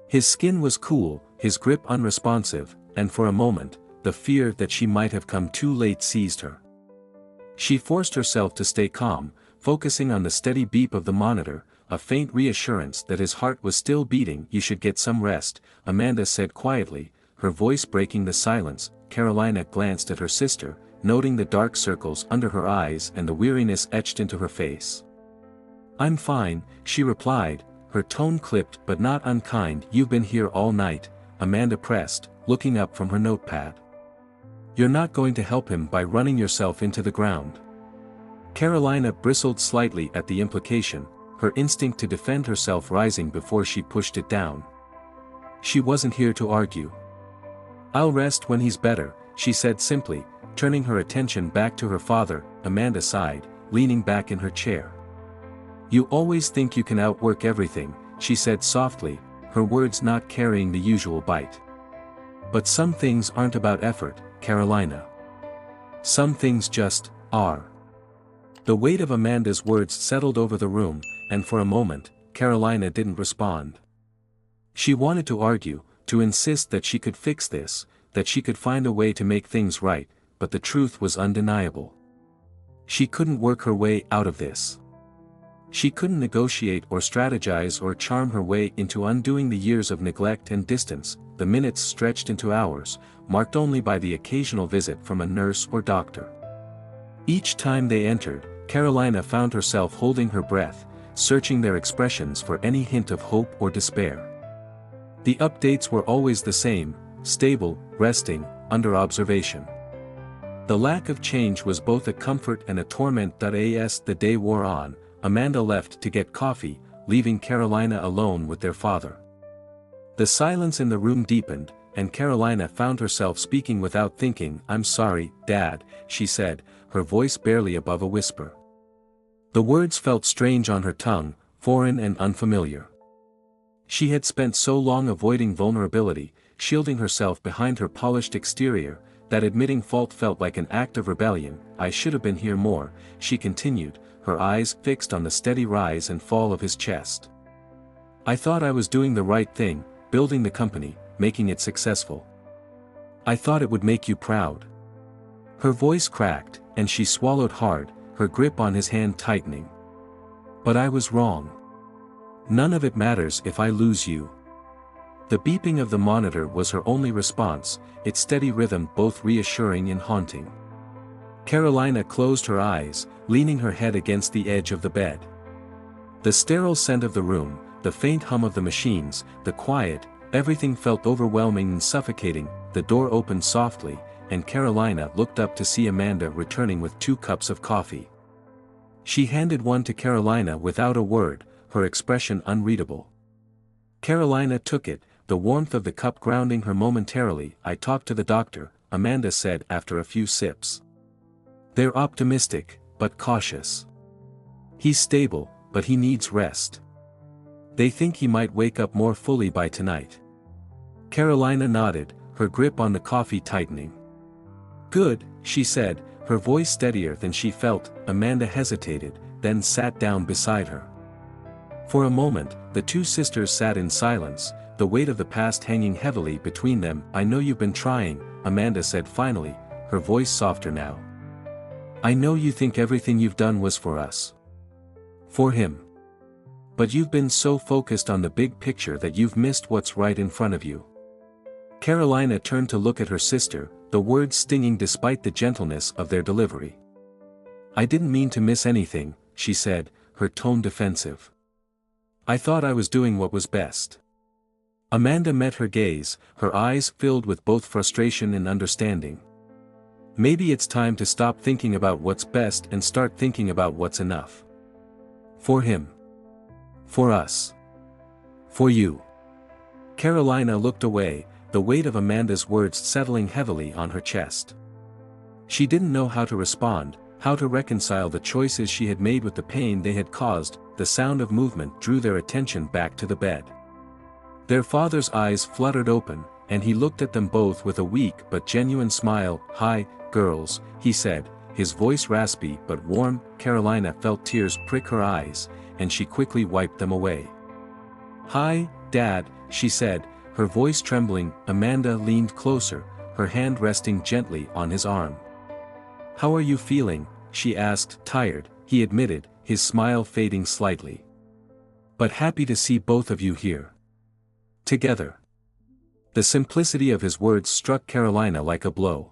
His skin was cool, his grip unresponsive, and for a moment, the fear that she might have come too late seized her. She forced herself to stay calm, focusing on the steady beep of the monitor, a faint reassurance that his heart was still beating. "You should get some rest," Amanda said quietly, her voice breaking the silence. Carolina glanced at her sister, noting the dark circles under her eyes and the weariness etched into her face. "I'm fine," she replied, her tone clipped but not unkind. "You've been here all night," Amanda pressed, looking up from her notepad. "You're not going to help him by running yourself into the ground." Carolina bristled slightly at the implication, her instinct to defend herself rising before she pushed it down. She wasn't here to argue. "I'll rest when he's better," she said simply, turning her attention back to her father. Amanda sighed, leaning back in her chair. "You always think you can outwork everything," she said softly, her words not carrying the usual bite. "But some things aren't about effort, Carolina. Some things just are." The weight of Amanda's words settled over the room, and for a moment, Carolina didn't respond. She wanted to argue, to insist that she could fix this, that she could find a way to make things right, but the truth was undeniable. She couldn't work her way out of this. She couldn't negotiate or strategize or charm her way into undoing the years of neglect and distance. The minutes stretched into hours, marked only by the occasional visit from a nurse or doctor. Each time they entered, Carolina found herself holding her breath, searching their expressions for any hint of hope or despair. The updates were always the same: stable, resting, under observation. The lack of change was both a comfort and a torment. As the day wore on, Amanda left to get coffee, leaving Carolina alone with their father. The silence in the room deepened, and Carolina found herself speaking without thinking. "I'm sorry, Dad," she said, her voice barely above a whisper. The words felt strange on her tongue, foreign and unfamiliar. She had spent so long avoiding vulnerability, shielding herself behind her polished exterior, that admitting fault felt like an act of rebellion. "I should have been here more," she continued, her eyes fixed on the steady rise and fall of his chest. "I thought I was doing the right thing, building the company, making it successful. I thought it would make you proud." Her voice cracked, and she swallowed hard, her grip on his hand tightening. "But I was wrong. None of it matters if I lose you." The beeping of the monitor was her only response, its steady rhythm both reassuring and haunting. Carolina closed her eyes, leaning her head against the edge of the bed. The sterile scent of the room, the faint hum of the machines, the quiet, everything felt overwhelming and suffocating. The door opened softly, and Carolina looked up to see Amanda returning with 2 cups of coffee. She handed one to Carolina without a word, her expression unreadable. Carolina took it, the warmth of the cup grounding her momentarily. "I talked to the doctor," Amanda said after a few sips. "They're optimistic, but cautious. He's stable, but he needs rest. They think he might wake up more fully by tonight." Carolina nodded, her grip on the coffee tightening. "Good," she said, her voice steadier than she felt. Amanda hesitated, then sat down beside her. For a moment, the two sisters sat in silence, the weight of the past hanging heavily between them. "I know you've been trying," Amanda said finally, her voice softer now. "I know you think everything you've done was for us. For him. But you've been so focused on the big picture that you've missed what's right in front of you." Carolina turned to look at her sister, the words stinging despite the gentleness of their delivery. I didn't mean to miss anything, she said, her tone defensive. I thought I was doing what was best. Amanda met her gaze, her eyes filled with both frustration and understanding. Maybe it's time to stop thinking about what's best and start thinking about what's enough. For him. For us. For you. Carolina looked away, the weight of Amanda's words settling heavily on her chest. She didn't know how to respond, how to reconcile the choices she had made with the pain they had caused. The sound of movement drew their attention back to the bed. Their father's eyes fluttered open, and he looked at them both with a weak but genuine smile. "Hi, girls," he said, his voice raspy but warm. Carolina felt tears prick her eyes, and she quickly wiped them away. "Hi, Dad," she said, her voice trembling. Amanda leaned closer, her hand resting gently on his arm. "How are you feeling?" she asked. "Tired," he admitted, his smile fading slightly. "But happy to see both of you here. Together." The simplicity of his words struck Carolina like a blow.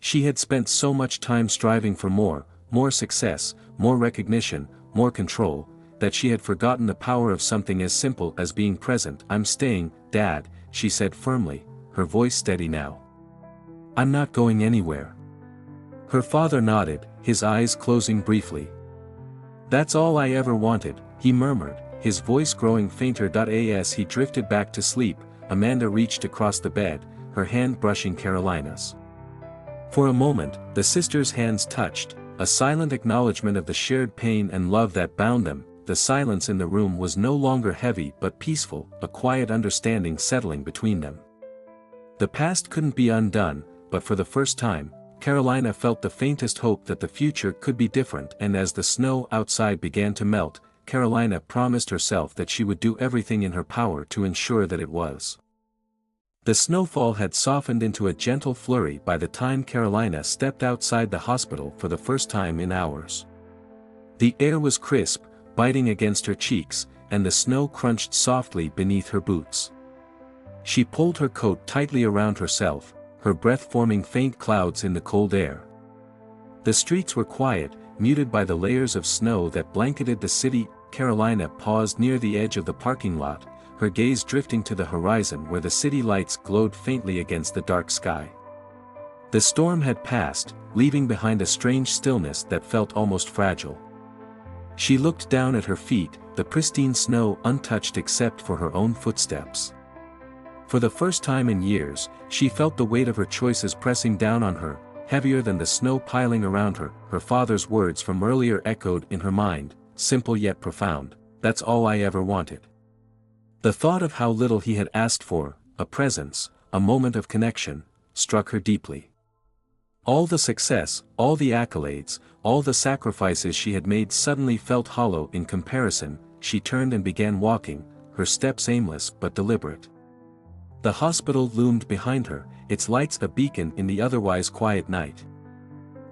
She had spent so much time striving for more success, more recognition, more control, that she had forgotten the power of something as simple as being present. "I'm staying, Dad," she said firmly, her voice steady now. "I'm not going anywhere." Her father nodded, his eyes closing briefly. "That's all I ever wanted," he murmured, his voice growing fainter. As he drifted back to sleep, Amanda reached across the bed, her hand brushing Carolina's. For a moment, the sisters' hands touched, a silent acknowledgement of the shared pain and love that bound them. The silence in the room was no longer heavy but peaceful, a quiet understanding settling between them. The past couldn't be undone, but for the first time, Carolina felt the faintest hope that the future could be different. And as the snow outside began to melt, Carolina promised herself that she would do everything in her power to ensure that it was. The snowfall had softened into a gentle flurry by the time Carolina stepped outside the hospital for the first time in hours. The air was crisp, biting against her cheeks, and the snow crunched softly beneath her boots. She pulled her coat tightly around herself, her breath forming faint clouds in the cold air. The streets were quiet, muted by the layers of snow that blanketed the city. Carolina paused near the edge of the parking lot, her gaze drifting to the horizon where the city lights glowed faintly against the dark sky. The storm had passed, leaving behind a strange stillness that felt almost fragile. She looked down at her feet, the pristine snow untouched except for her own footsteps. For the first time in years, she felt the weight of her choices pressing down on her, heavier than the snow piling around her. Her father's words from earlier echoed in her mind, simple yet profound, "That's all I ever wanted." The thought of how little he had asked for, a presence, a moment of connection, struck her deeply. All the success, all the accolades, all the sacrifices she had made suddenly felt hollow in comparison. She turned and began walking, her steps aimless but deliberate. The hospital loomed behind her, its lights a beacon in the otherwise quiet night.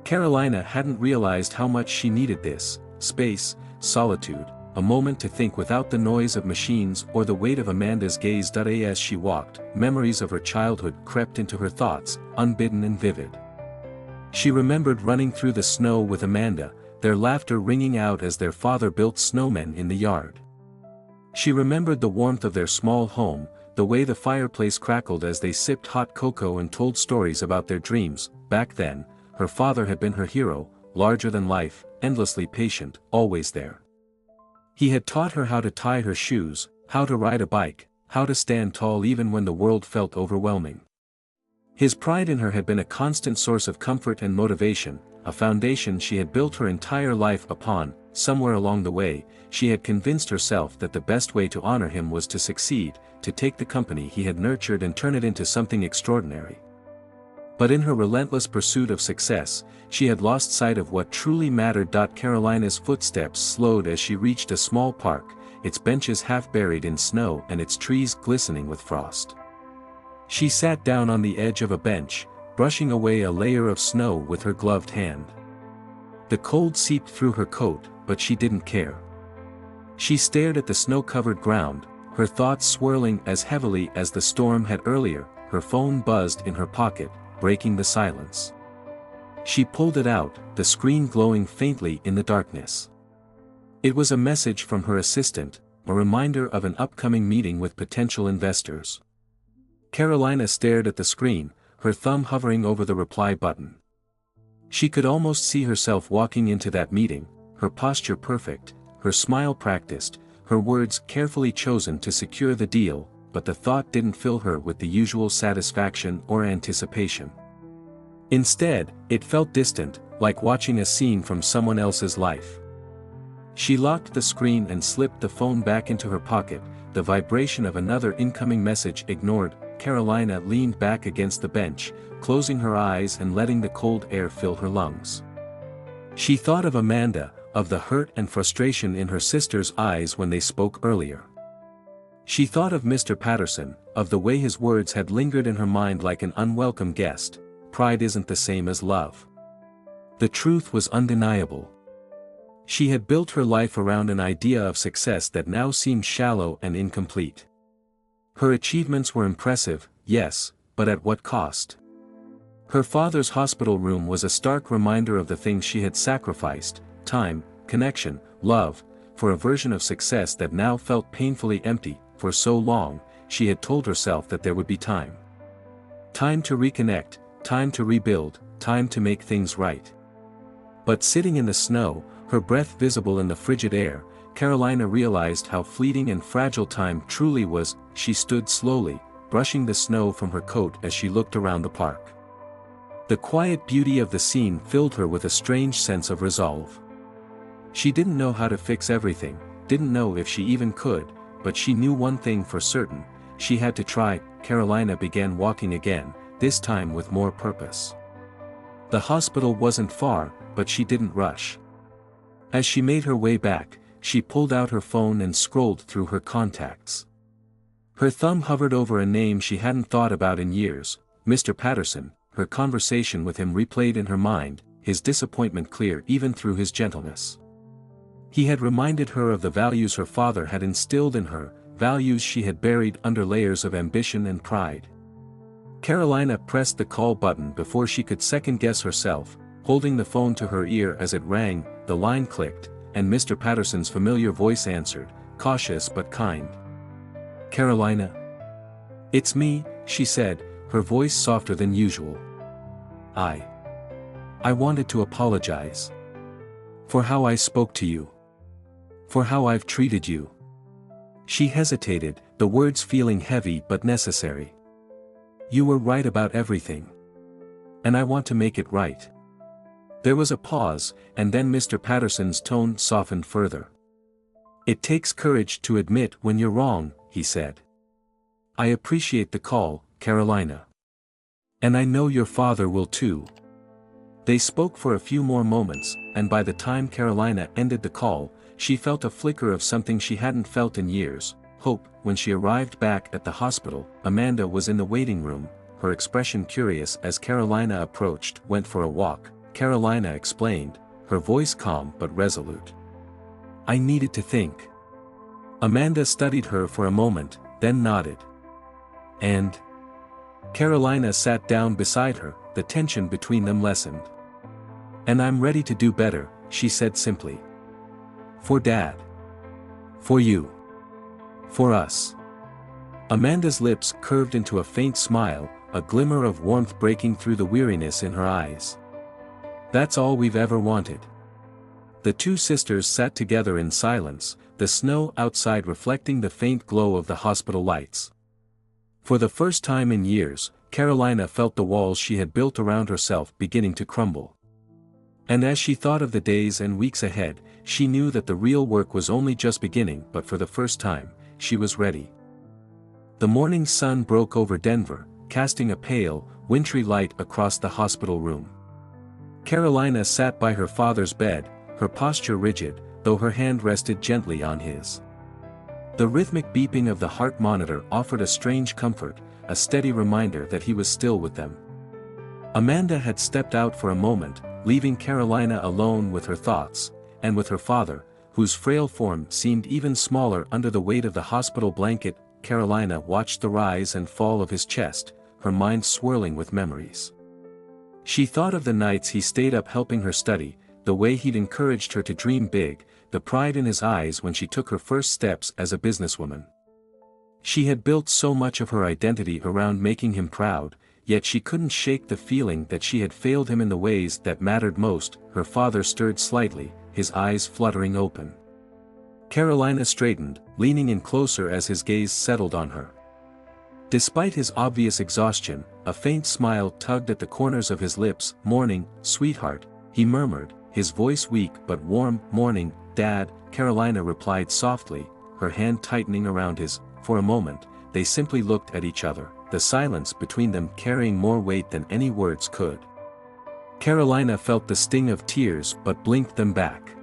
Carolina hadn't realized how much she needed this space, solitude, a moment to think without the noise of machines or the weight of Amanda's gaze. As she walked, memories of her childhood crept into her thoughts, unbidden and vivid. She remembered running through the snow with Amanda, their laughter ringing out as their father built snowmen in the yard. She remembered the warmth of their small home, the way the fireplace crackled as they sipped hot cocoa and told stories about their dreams. Back then, her father had been her hero, larger than life, endlessly patient, always there. He had taught her how to tie her shoes, how to ride a bike, how to stand tall even when the world felt overwhelming. His pride in her had been a constant source of comfort and motivation, a foundation she had built her entire life upon. Somewhere along the way, she had convinced herself that the best way to honor him was to succeed, to take the company he had nurtured and turn it into something extraordinary. But in her relentless pursuit of success, she had lost sight of what truly mattered. Carolina's footsteps slowed as she reached a small park, its benches half buried in snow and its trees glistening with frost. She sat down on the edge of a bench, brushing away a layer of snow with her gloved hand. The cold seeped through her coat, but she didn't care. She stared at the snow-covered ground, her thoughts swirling as heavily as the storm had earlier. Her phone buzzed in her pocket, breaking the silence. She pulled it out, the screen glowing faintly in the darkness. It was a message from her assistant, a reminder of an upcoming meeting with potential investors. Carolina stared at the screen, her thumb hovering over the reply button. She could almost see herself walking into that meeting, her posture perfect, her smile practiced, her words carefully chosen to secure the deal, but the thought didn't fill her with the usual satisfaction or anticipation. Instead, it felt distant, like watching a scene from someone else's life. She locked the screen and slipped the phone back into her pocket, the vibration of another incoming message ignored. Carolina leaned back against the bench, closing her eyes and letting the cold air fill her lungs. She thought of Amanda, of the hurt and frustration in her sister's eyes when they spoke earlier. She thought of Mr. Patterson, of the way his words had lingered in her mind like an unwelcome guest. Pride isn't the same as love. The truth was undeniable. She had built her life around an idea of success that now seemed shallow and incomplete. Her achievements were impressive, yes, but at what cost? Her father's hospital room was a stark reminder of the things she had sacrificed: time, connection, love, for a version of success that now felt painfully empty. For so long, she had told herself that there would be time. Time to reconnect, time to rebuild, time to make things right. But sitting in the snow, her breath visible in the frigid air, Carolina realized how fleeting and fragile time truly was. She stood slowly, brushing the snow from her coat as she looked around the park. The quiet beauty of the scene filled her with a strange sense of resolve. She didn't know how to fix everything, didn't know if she even could, but she knew one thing for certain: she had to try. Carolina began walking again, this time with more purpose. The hospital wasn't far, but she didn't rush. As she made her way back, she pulled out her phone and scrolled through her contacts. Her thumb hovered over a name she hadn't thought about in years: Mr. Patterson. Her conversation with him replayed in her mind, his disappointment clear even through his gentleness. He had reminded her of the values her father had instilled in her, values she had buried under layers of ambition and pride. Carolina pressed the call button before she could second-guess herself, holding the phone to her ear as it rang. The line clicked, and Mr. Patterson's familiar voice answered, cautious but kind. "Carolina?" "It's me," she said, her voice softer than usual. I wanted to apologize. For how I spoke to you. For how I've treated you." She hesitated, the words feeling heavy but necessary. "You were right about everything. And I want to make it right." There was a pause, and then Mr. Patterson's tone softened further. "It takes courage to admit when you're wrong," he said. "I appreciate the call, Carolina. And I know your father will too." They spoke for a few more moments, and by the time Carolina ended the call, she felt a flicker of something she hadn't felt in years: hope. When she arrived back at the hospital, Amanda was in the waiting room, her expression curious. As Carolina approached. "Went for a walk," Carolina explained, her voice calm but resolute. "I needed to think." Amanda studied her for a moment, then nodded. "And?" Carolina sat down beside her, the tension between them lessened. "And I'm ready to do better," she said simply. "For Dad. For you. For us." Amanda's lips curved into a faint smile, a glimmer of warmth breaking through the weariness in her eyes. "That's all we've ever wanted." The two sisters sat together in silence, the snow outside reflecting the faint glow of the hospital lights. For the first time in years, Carolina felt the walls she had built around herself beginning to crumble. And as she thought of the days and weeks ahead, she knew that the real work was only just beginning. But for the first time, she was ready. The morning sun broke over Denver, casting a pale, wintry light across the hospital room. Carolina sat by her father's bed, her posture rigid, though her hand rested gently on his. The rhythmic beeping of the heart monitor offered a strange comfort, a steady reminder that he was still with them. Amanda had stepped out for a moment, leaving Carolina alone with her thoughts, and with her father, whose frail form seemed even smaller under the weight of the hospital blanket. Carolina watched the rise and fall of his chest, her mind swirling with memories. She thought of the nights he stayed up helping her study, the way he'd encouraged her to dream big, the pride in his eyes when she took her first steps as a businesswoman. She had built so much of her identity around making him proud, yet she couldn't shake the feeling that she had failed him in the ways that mattered most. Her father stirred slightly, his eyes fluttering open. Carolina straightened, leaning in closer as his gaze settled on her. Despite his obvious exhaustion, a faint smile tugged at the corners of his lips. "Morning, sweetheart," he murmured, his voice weak but warm. "Morning, Dad," Carolina replied softly, her hand tightening around his. For a moment, they simply looked at each other, the silence between them carrying more weight than any words could. Carolina felt the sting of tears but blinked them back.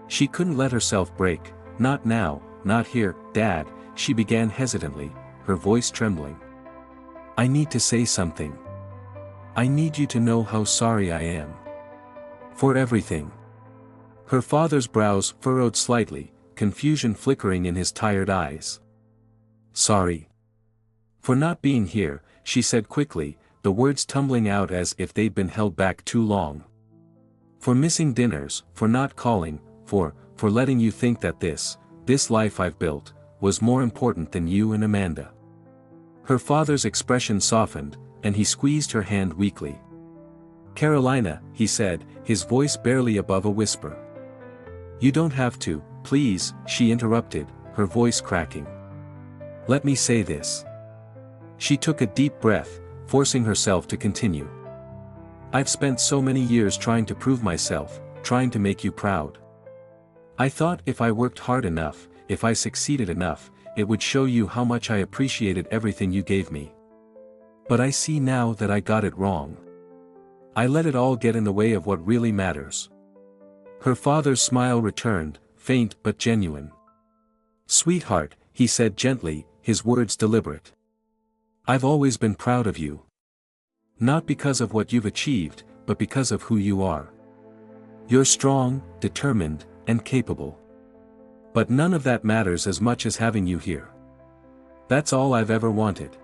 She couldn't let herself break. "Not now, not here, Dad," she began hesitantly, her voice trembling. "I need to say something. I need you to know how sorry I am. For everything." Her father's brows furrowed slightly, confusion flickering in his tired eyes. "Sorry. For not being here," she said quickly, the words tumbling out as if they'd been held back too long. "For missing dinners, for not calling, for letting you think that this life I've built, was more important than you and Amanda." Her father's expression softened, and he squeezed her hand weakly. "Carolina," he said, his voice barely above a whisper. "You don't have to, please," she interrupted, her voice cracking. "Let me say this." She took a deep breath, forcing herself to continue. "I've spent so many years trying to prove myself, trying to make you proud. I thought if I worked hard enough, if I succeeded enough, it would show you how much I appreciated everything you gave me. But I see now that I got it wrong. I let it all get in the way of what really matters." Her father's smile returned, faint but genuine. "Sweetheart," he said gently, his words deliberate. "I've always been proud of you. Not because of what you've achieved, but because of who you are. You're strong, determined, and capable. But none of that matters as much as having you here. That's all I've ever wanted."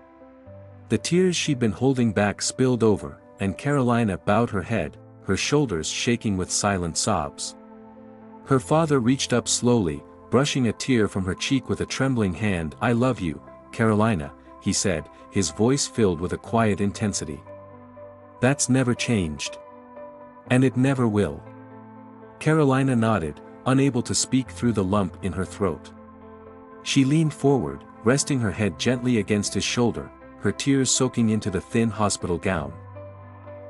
The tears she'd been holding back spilled over, and Carolina bowed her head, her shoulders shaking with silent sobs. Her father reached up slowly, brushing a tear from her cheek with a trembling hand. "I love you, Carolina," he said, his voice filled with a quiet intensity. "That's never changed. And it never will." Carolina nodded, unable to speak through the lump in her throat. She leaned forward, resting her head gently against his shoulder, her tears soaking into the thin hospital gown.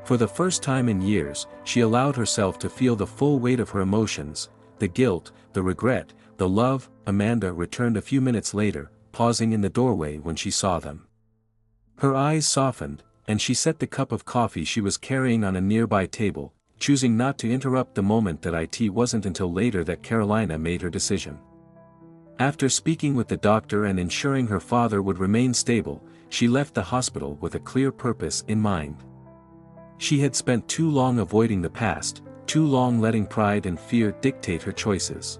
For the first time in years, she allowed herself to feel the full weight of her emotions, the guilt, the regret, the love. Amanda returned a few minutes later, pausing in the doorway when she saw them. Her eyes softened, and she set the cup of coffee she was carrying on a nearby table, choosing not to interrupt the moment. It wasn't until later that Carolina made her decision. After speaking with the doctor and ensuring her father would remain stable, she left the hospital with a clear purpose in mind. She had spent too long avoiding the past, too long letting pride and fear dictate her choices.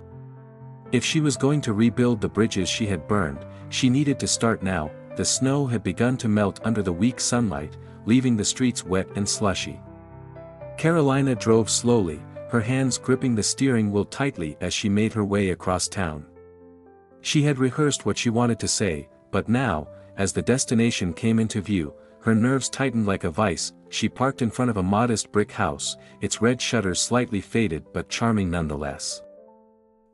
If she was going to rebuild the bridges she had burned, she needed to start now. The snow had begun to melt under the weak sunlight, leaving the streets wet and slushy. Carolina drove slowly, her hands gripping the steering wheel tightly as she made her way across town. She had rehearsed what she wanted to say, but now, as the destination came into view, her nerves tightened like a vice. She parked in front of a modest brick house, its red shutters slightly faded but charming nonetheless.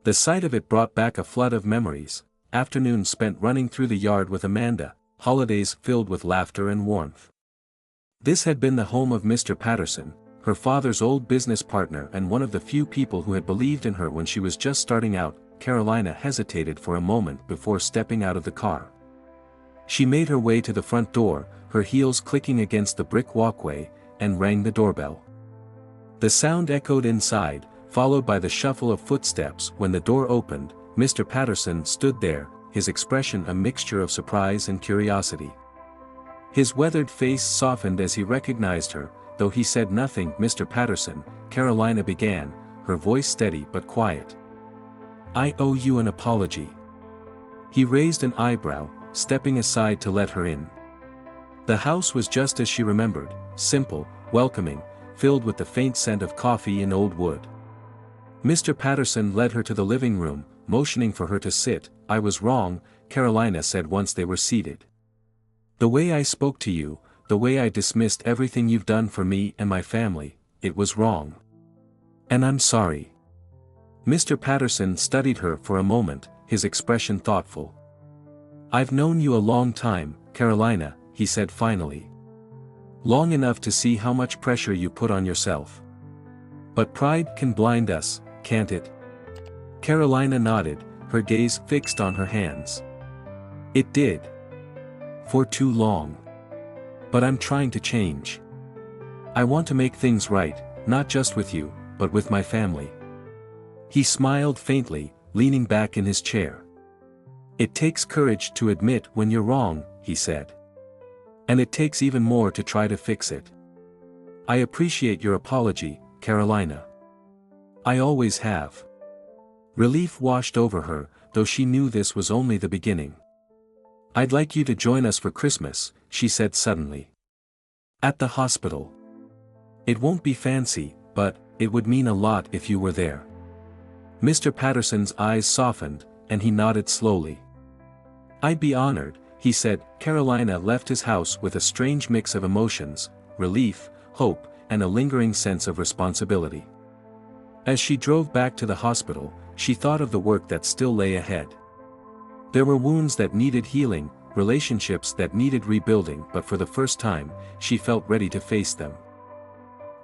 The sight of it brought back a flood of memories, afternoons spent running through the yard with Amanda, holidays filled with laughter and warmth. This had been the home of Mr. Patterson, her father's old business partner and one of the few people who had believed in her when she was just starting out. Carolina hesitated for a moment before stepping out of the car. She made her way to the front door, her heels clicking against the brick walkway, and rang the doorbell. The sound echoed inside, followed by the shuffle of footsteps. When the door opened, Mr. Patterson stood there, his expression a mixture of surprise and curiosity. His weathered face softened as he recognized her, though he said nothing. "Mr. Patterson," Carolina began, her voice steady but quiet. "I owe you an apology." He raised an eyebrow, stepping aside to let her in. The house was just as she remembered, simple, welcoming, filled with the faint scent of coffee and old wood. Mr. Patterson led her to the living room, motioning for her to sit. "I was wrong," Carolina said once they were seated. "The way I spoke to you, the way I dismissed everything you've done for me and my family, it was wrong. And I'm sorry." Mr. Patterson studied her for a moment, his expression thoughtful. "I've known you a long time, Carolina," he said finally. "Long enough to see how much pressure you put on yourself. But pride can blind us, can't it?" Carolina nodded, her gaze fixed on her hands. "It did. For too long. But I'm trying to change. I want to make things right, not just with you, but with my family." He smiled faintly, leaning back in his chair. "It takes courage to admit when you're wrong," he said. "And it takes even more to try to fix it. I appreciate your apology, Carolina. I always have." Relief washed over her, though she knew this was only the beginning. "I'd like you to join us for Christmas," she said suddenly. "At the hospital. It won't be fancy, but it would mean a lot if you were there." Mr. Patterson's eyes softened, and he nodded slowly. "I'd be honored," he said. Carolina left his house with a strange mix of emotions, relief, hope, and a lingering sense of responsibility. As she drove back to the hospital, she thought of the work that still lay ahead. There were wounds that needed healing, relationships that needed rebuilding, but for the first time, she felt ready to face them.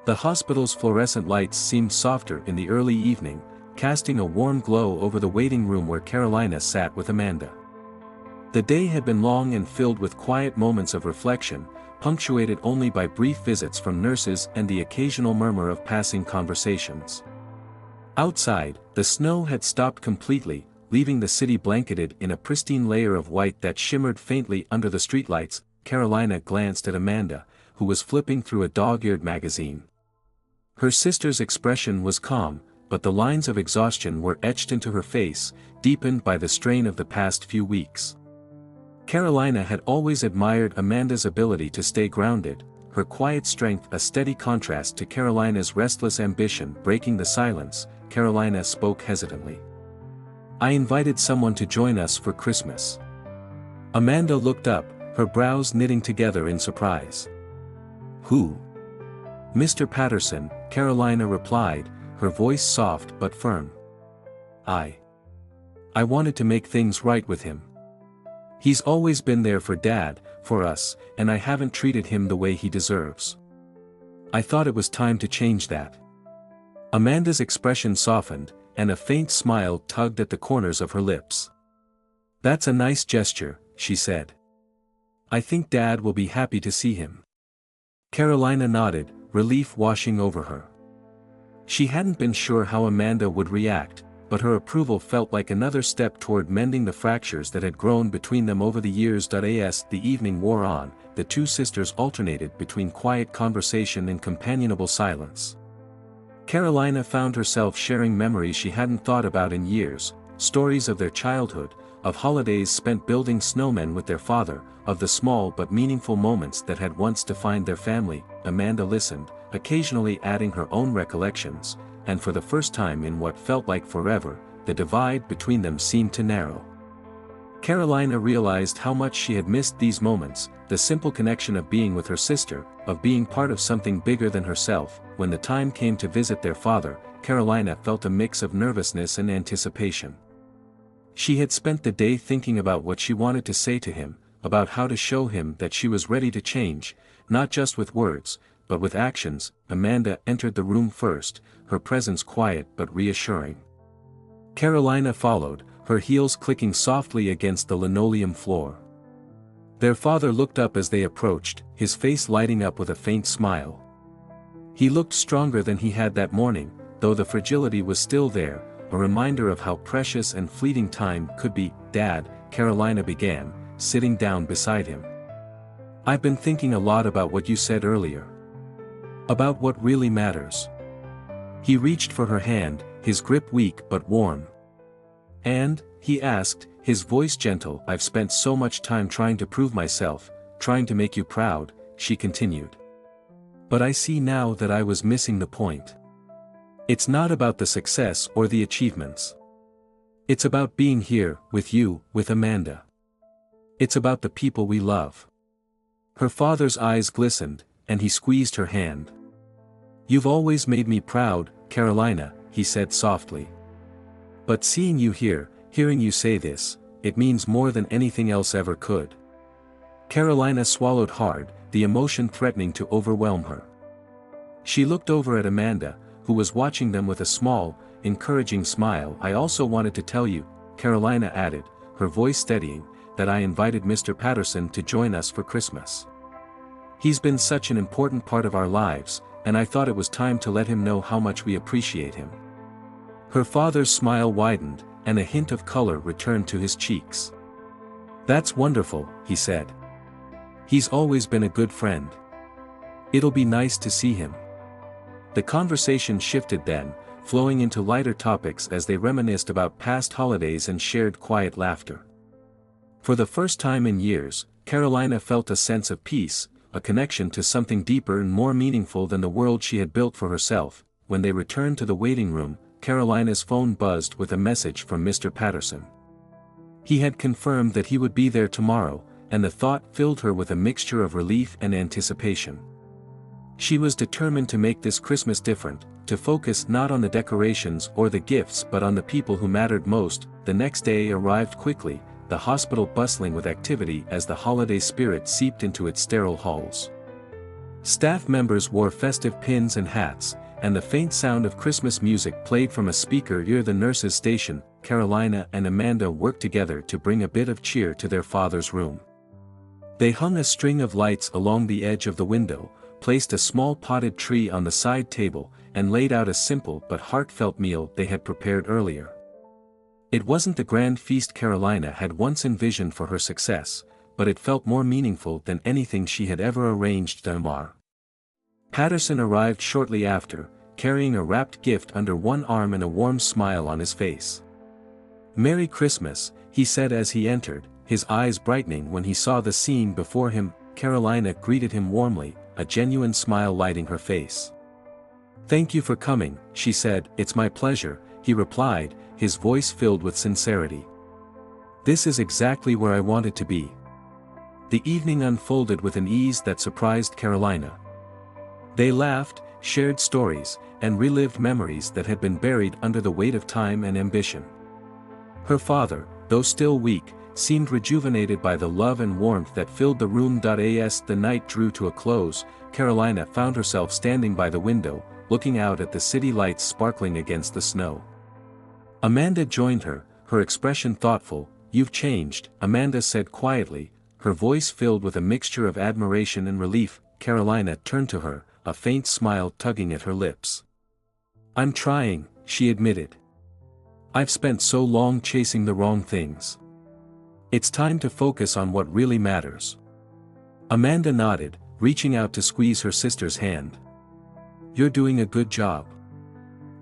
The hospital's fluorescent lights seemed softer in the early evening, casting a warm glow over the waiting room where Carolina sat with Amanda. The day had been long and filled with quiet moments of reflection, punctuated only by brief visits from nurses and the occasional murmur of passing conversations. Outside, the snow had stopped completely, leaving the city blanketed in a pristine layer of white that shimmered faintly under the streetlights. Carolina glanced at Amanda, who was flipping through a dog-eared magazine. Her sister's expression was calm, but the lines of exhaustion were etched into her face, deepened by the strain of the past few weeks. Carolina had always admired Amanda's ability to stay grounded, her quiet strength a steady contrast to Carolina's restless ambition. Breaking the silence, Carolina spoke hesitantly. "I invited someone to join us for Christmas." Amanda looked up, her brows knitting together in surprise. "Who?" "Mr. Patterson," Carolina replied, her voice soft but firm. I wanted to make things right with him. He's always been there for Dad, for us, and I haven't treated him the way he deserves. I thought it was time to change that." Amanda's expression softened, and a faint smile tugged at the corners of her lips. "That's a nice gesture," she said. "I think Dad will be happy to see him." Carolina nodded, relief washing over her. She hadn't been sure how Amanda would react, but her approval felt like another step toward mending the fractures that had grown between them over the years. As the evening wore on, the two sisters alternated between quiet conversation and companionable silence. Carolina found herself sharing memories she hadn't thought about in years, stories of their childhood, of holidays spent building snowmen with their father, of the small but meaningful moments that had once defined their family. Amanda listened, occasionally adding her own recollections, and for the first time in what felt like forever, the divide between them seemed to narrow. Carolina realized how much she had missed these moments, the simple connection of being with her sister, of being part of something bigger than herself. When the time came to visit their father, Carolina felt a mix of nervousness and anticipation. She had spent the day thinking about what she wanted to say to him, about how to show him that she was ready to change, not just with words, but with actions. Amanda entered the room first, her presence quiet but reassuring. Carolina followed, her heels clicking softly against the linoleum floor. Their father looked up as they approached, his face lighting up with a faint smile. He looked stronger than he had that morning, though the fragility was still there, a reminder of how precious and fleeting time could be. "Dad," Carolina began, sitting down beside him. "I've been thinking a lot about what you said earlier. About what really matters." He reached for her hand, his grip weak but warm. "And," he asked, his voice gentle, "I've spent so much time trying to prove myself, trying to make you proud," she continued. But I see now that I was missing the point. It's not about the success or the achievements. It's about being here, with you, with Amanda. It's about the people we love. Her father's eyes glistened, and he squeezed her hand. You've always made me proud, Carolina, he said softly. But seeing you here, hearing you say this, it means more than anything else ever could. Carolina swallowed hard, the emotion threatening to overwhelm her. She looked over at Amanda, who was watching them with a small, encouraging smile. I also wanted to tell you, Carolina added, her voice steadying, that I invited Mr. Patterson to join us for Christmas. He's been such an important part of our lives, and I thought it was time to let him know how much we appreciate him. Her father's smile widened, and a hint of color returned to his cheeks. That's wonderful, he said. He's always been a good friend. It'll be nice to see him. The conversation shifted then, flowing into lighter topics as they reminisced about past holidays and shared quiet laughter. For the first time in years, Carolina felt a sense of peace, a connection to something deeper and more meaningful than the world she had built for herself. When they returned to the waiting room, Carolina's phone buzzed with a message from Mr. Patterson. He had confirmed that he would be there tomorrow, and the thought filled her with a mixture of relief and anticipation. She was determined to make this Christmas different, to focus not on the decorations or the gifts but on the people who mattered most. The next day arrived quickly, the hospital bustling with activity as the holiday spirit seeped into its sterile halls. Staff members wore festive pins and hats, and the faint sound of Christmas music played from a speaker near the nurse's station. Carolina and Amanda worked together to bring a bit of cheer to their father's room. They hung a string of lights along the edge of the window, placed a small potted tree on the side table, and laid out a simple but heartfelt meal they had prepared earlier. It wasn't the grand feast Carolina had once envisioned for her success, but it felt more meaningful than anything she had ever arranged. Mr. Patterson arrived shortly after, carrying a wrapped gift under one arm and a warm smile on his face. "Merry Christmas," he said as he entered, his eyes brightening when he saw the scene before him. Carolina greeted him warmly, a genuine smile lighting her face. "Thank you for coming," she said. "It's my pleasure," he replied, his voice filled with sincerity. "This is exactly where I wanted to be." The evening unfolded with an ease that surprised Carolina. They laughed, shared stories, and relived memories that had been buried under the weight of time and ambition. Her father, though still weak, seemed rejuvenated by the love and warmth that filled the room. As the night drew to a close, Carolina found herself standing by the window, looking out at the city lights sparkling against the snow. Amanda joined her, her expression thoughtful. "You've changed," Amanda said quietly, her voice filled with a mixture of admiration and relief. Carolina turned to her, a faint smile tugging at her lips. "I'm trying," she admitted. "I've spent so long chasing the wrong things. It's time to focus on what really matters." Amanda nodded, reaching out to squeeze her sister's hand. "You're doing a good job."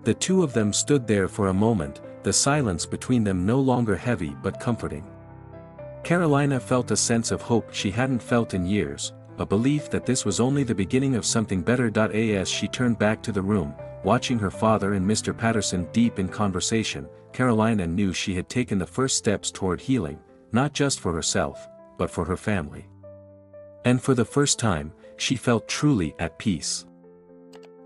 The two of them stood there for a moment, the silence between them no longer heavy but comforting. Carolina felt a sense of hope she hadn't felt in years, a belief that this was only the beginning of something better. As she turned back to the room, watching her father and Mr. Patterson deep in conversation, Carolina knew she had taken the first steps toward healing, not just for herself, but for her family. And for the first time, she felt truly at peace.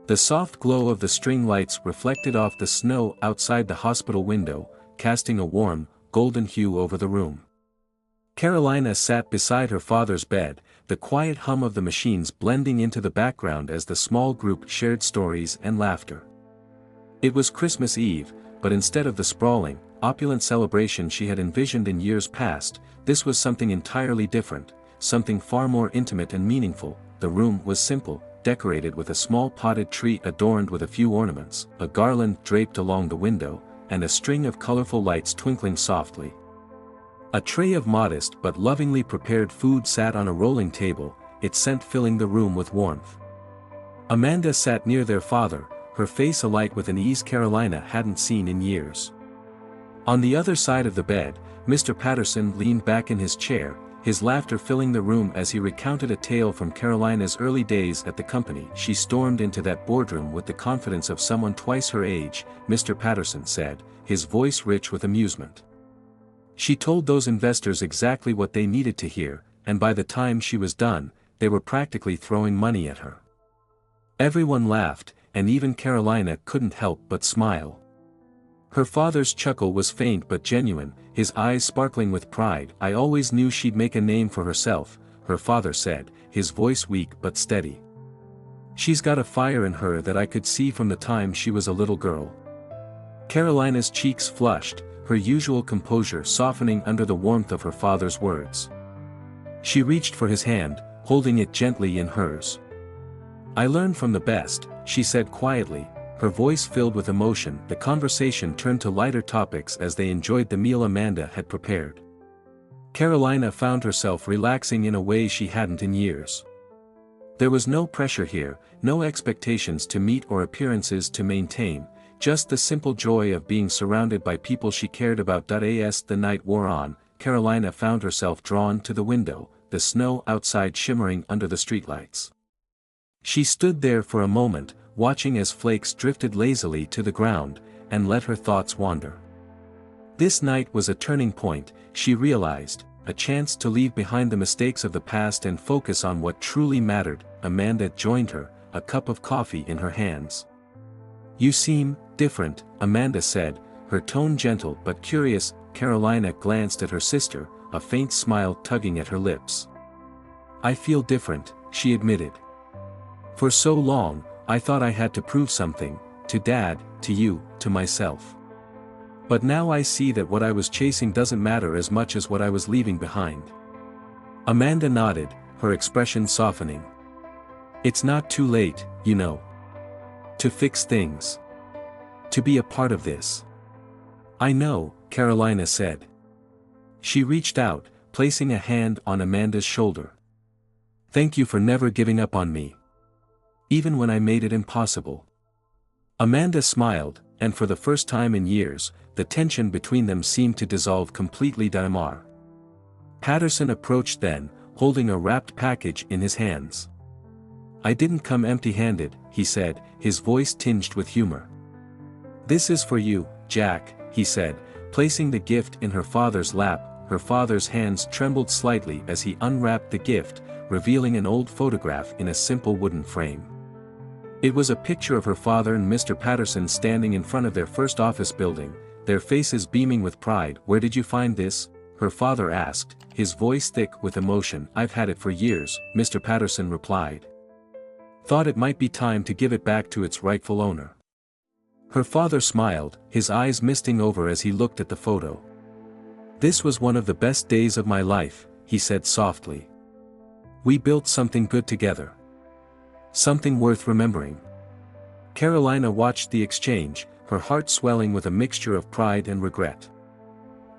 The soft glow of the string lights reflected off the snow outside the hospital window, casting a warm, golden hue over the room. Carolina sat beside her father's bed, the quiet hum of the machines blending into the background as the small group shared stories and laughter. It was Christmas Eve, but instead of the sprawling, opulent celebration she had envisioned in years past, this was something entirely different, something far more intimate and meaningful. The room was simple, decorated with a small potted tree adorned with a few ornaments, a garland draped along the window, and a string of colorful lights twinkling softly. A tray of modest but lovingly prepared food sat on a rolling table, its scent filling the room with warmth. Amanda sat near their father, her face alight with an ease Carolina hadn't seen in years. On the other side of the bed, Mr. Patterson leaned back in his chair, his laughter filling the room as he recounted a tale from Carolina's early days at the company. She stormed into that boardroom with the confidence of someone twice her age, Mr. Patterson said, his voice rich with amusement. She told those investors exactly what they needed to hear, and by the time she was done, they were practically throwing money at her. Everyone laughed, and even Carolina couldn't help but smile. Her father's chuckle was faint but genuine, his eyes sparkling with pride. I always knew she'd make a name for herself, her father said, his voice weak but steady. She's got a fire in her that I could see from the time she was a little girl. Carolina's cheeks flushed, her usual composure softening under the warmth of her father's words. She reached for his hand, holding it gently in hers. I learned from the best, she said quietly, her voice filled with emotion. The conversation turned to lighter topics as they enjoyed the meal Amanda had prepared. Carolina found herself relaxing in a way she hadn't in years. There was no pressure here, no expectations to meet or appearances to maintain, just the simple joy of being surrounded by people she cared about. As the night wore on, Carolina found herself drawn to the window, the snow outside shimmering under the streetlights. She stood there for a moment, watching as flakes drifted lazily to the ground, and let her thoughts wander. This night was a turning point, she realized, a chance to leave behind the mistakes of the past and focus on what truly mattered. Amanda joined her, a cup of coffee in her hands. You seem different, Amanda said, her tone gentle but curious. Carolina glanced at her sister, a faint smile tugging at her lips. I feel different, she admitted. For so long, I thought I had to prove something, to Dad, to you, to myself. But now I see that what I was chasing doesn't matter as much as what I was leaving behind. Amanda nodded, her expression softening. It's not too late, you know. To fix things. To be a part of this. I know, Carolina said. She reached out, placing a hand on Amanda's shoulder. Thank you for never giving up on me. Even when I made it impossible. Amanda smiled, and for the first time in years, the tension between them seemed to dissolve completely. Mr. Patterson approached then, holding a wrapped package in his hands. I didn't come empty-handed, he said, his voice tinged with humor. This is for you, Jack, he said, placing the gift in her father's lap. Her father's hands trembled slightly as he unwrapped the gift, revealing an old photograph in a simple wooden frame. It was a picture of her father and Mr. Patterson standing in front of their first office building, their faces beaming with pride. Where did you find this? Her father asked, his voice thick with emotion. I've had it for years, Mr. Patterson replied. Thought it might be time to give it back to its rightful owner. Her father smiled, his eyes misting over as he looked at the photo. This was one of the best days of my life, he said softly. We built something good together. Something worth remembering. Carolina watched the exchange, her heart swelling with a mixture of pride and regret.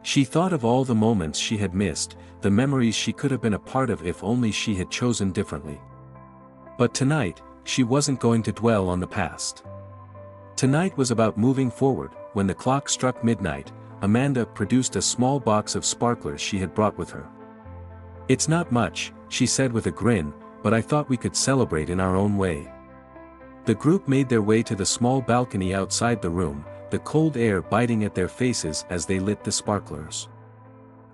She thought of all the moments she had missed, the memories she could have been a part of if only she had chosen differently. But tonight, she wasn't going to dwell on the past. Tonight was about moving forward. When the clock struck midnight, Amanda produced a small box of sparklers she had brought with her. It's not much, she said with a grin, but I thought we could celebrate in our own way. The group made their way to the small balcony outside the room, the cold air biting at their faces as they lit the sparklers.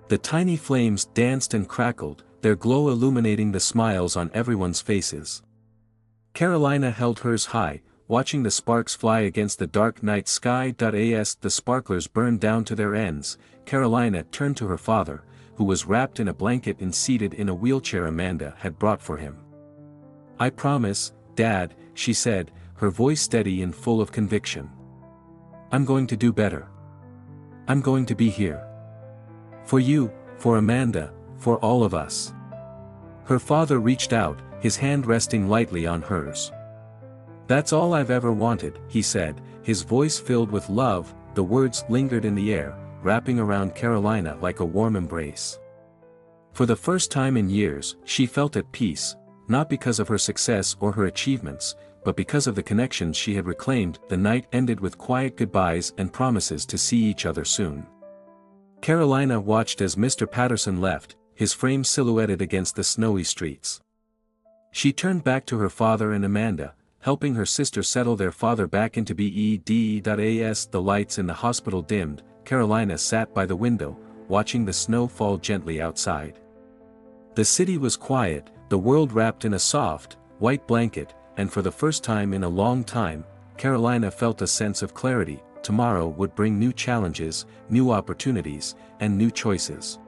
The tiny flames danced and crackled, their glow illuminating the smiles on everyone's faces. Carolina held hers high, watching the sparks fly against the dark night sky. As the sparklers burned down to their ends, Carolina turned to her father, who was wrapped in a blanket and seated in a wheelchair Amanda had brought for him. I promise, Dad, she said, her voice steady and full of conviction. I'm going to do better. I'm going to be here. For you, for Amanda, for all of us. Her father reached out, his hand resting lightly on hers. That's all I've ever wanted, he said, his voice filled with love. The words lingered in the air, wrapping around Carolina like a warm embrace. For the first time in years, she felt at peace, not because of her success or her achievements, but because of the connections she had reclaimed. The night ended with quiet goodbyes and promises to see each other soon. Carolina watched as Mr. Patterson left, his frame silhouetted against the snowy streets. She turned back to her father and Amanda, helping her sister settle their father back into bed. The lights in the hospital dimmed. Carolina sat by the window, watching the snow fall gently outside. The city was quiet, the world wrapped in a soft, white blanket, and for the first time in a long time, Carolina felt a sense of clarity. Tomorrow would bring new challenges, new opportunities, and new choices.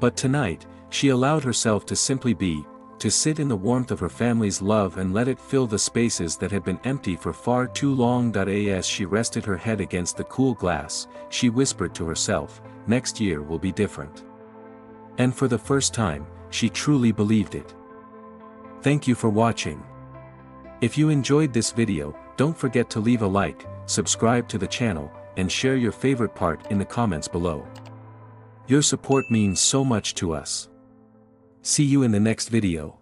But tonight, she allowed herself to simply be, to sit in the warmth of her family's love and let it fill the spaces that had been empty for far too long. As she rested her head against the cool glass, she whispered to herself, "Next year will be different." And for the first time, she truly believed it. Thank you for watching. If you enjoyed this video, don't forget to leave a like, subscribe to the channel, and share your favorite part in the comments below. Your support means so much to us. See you in the next video.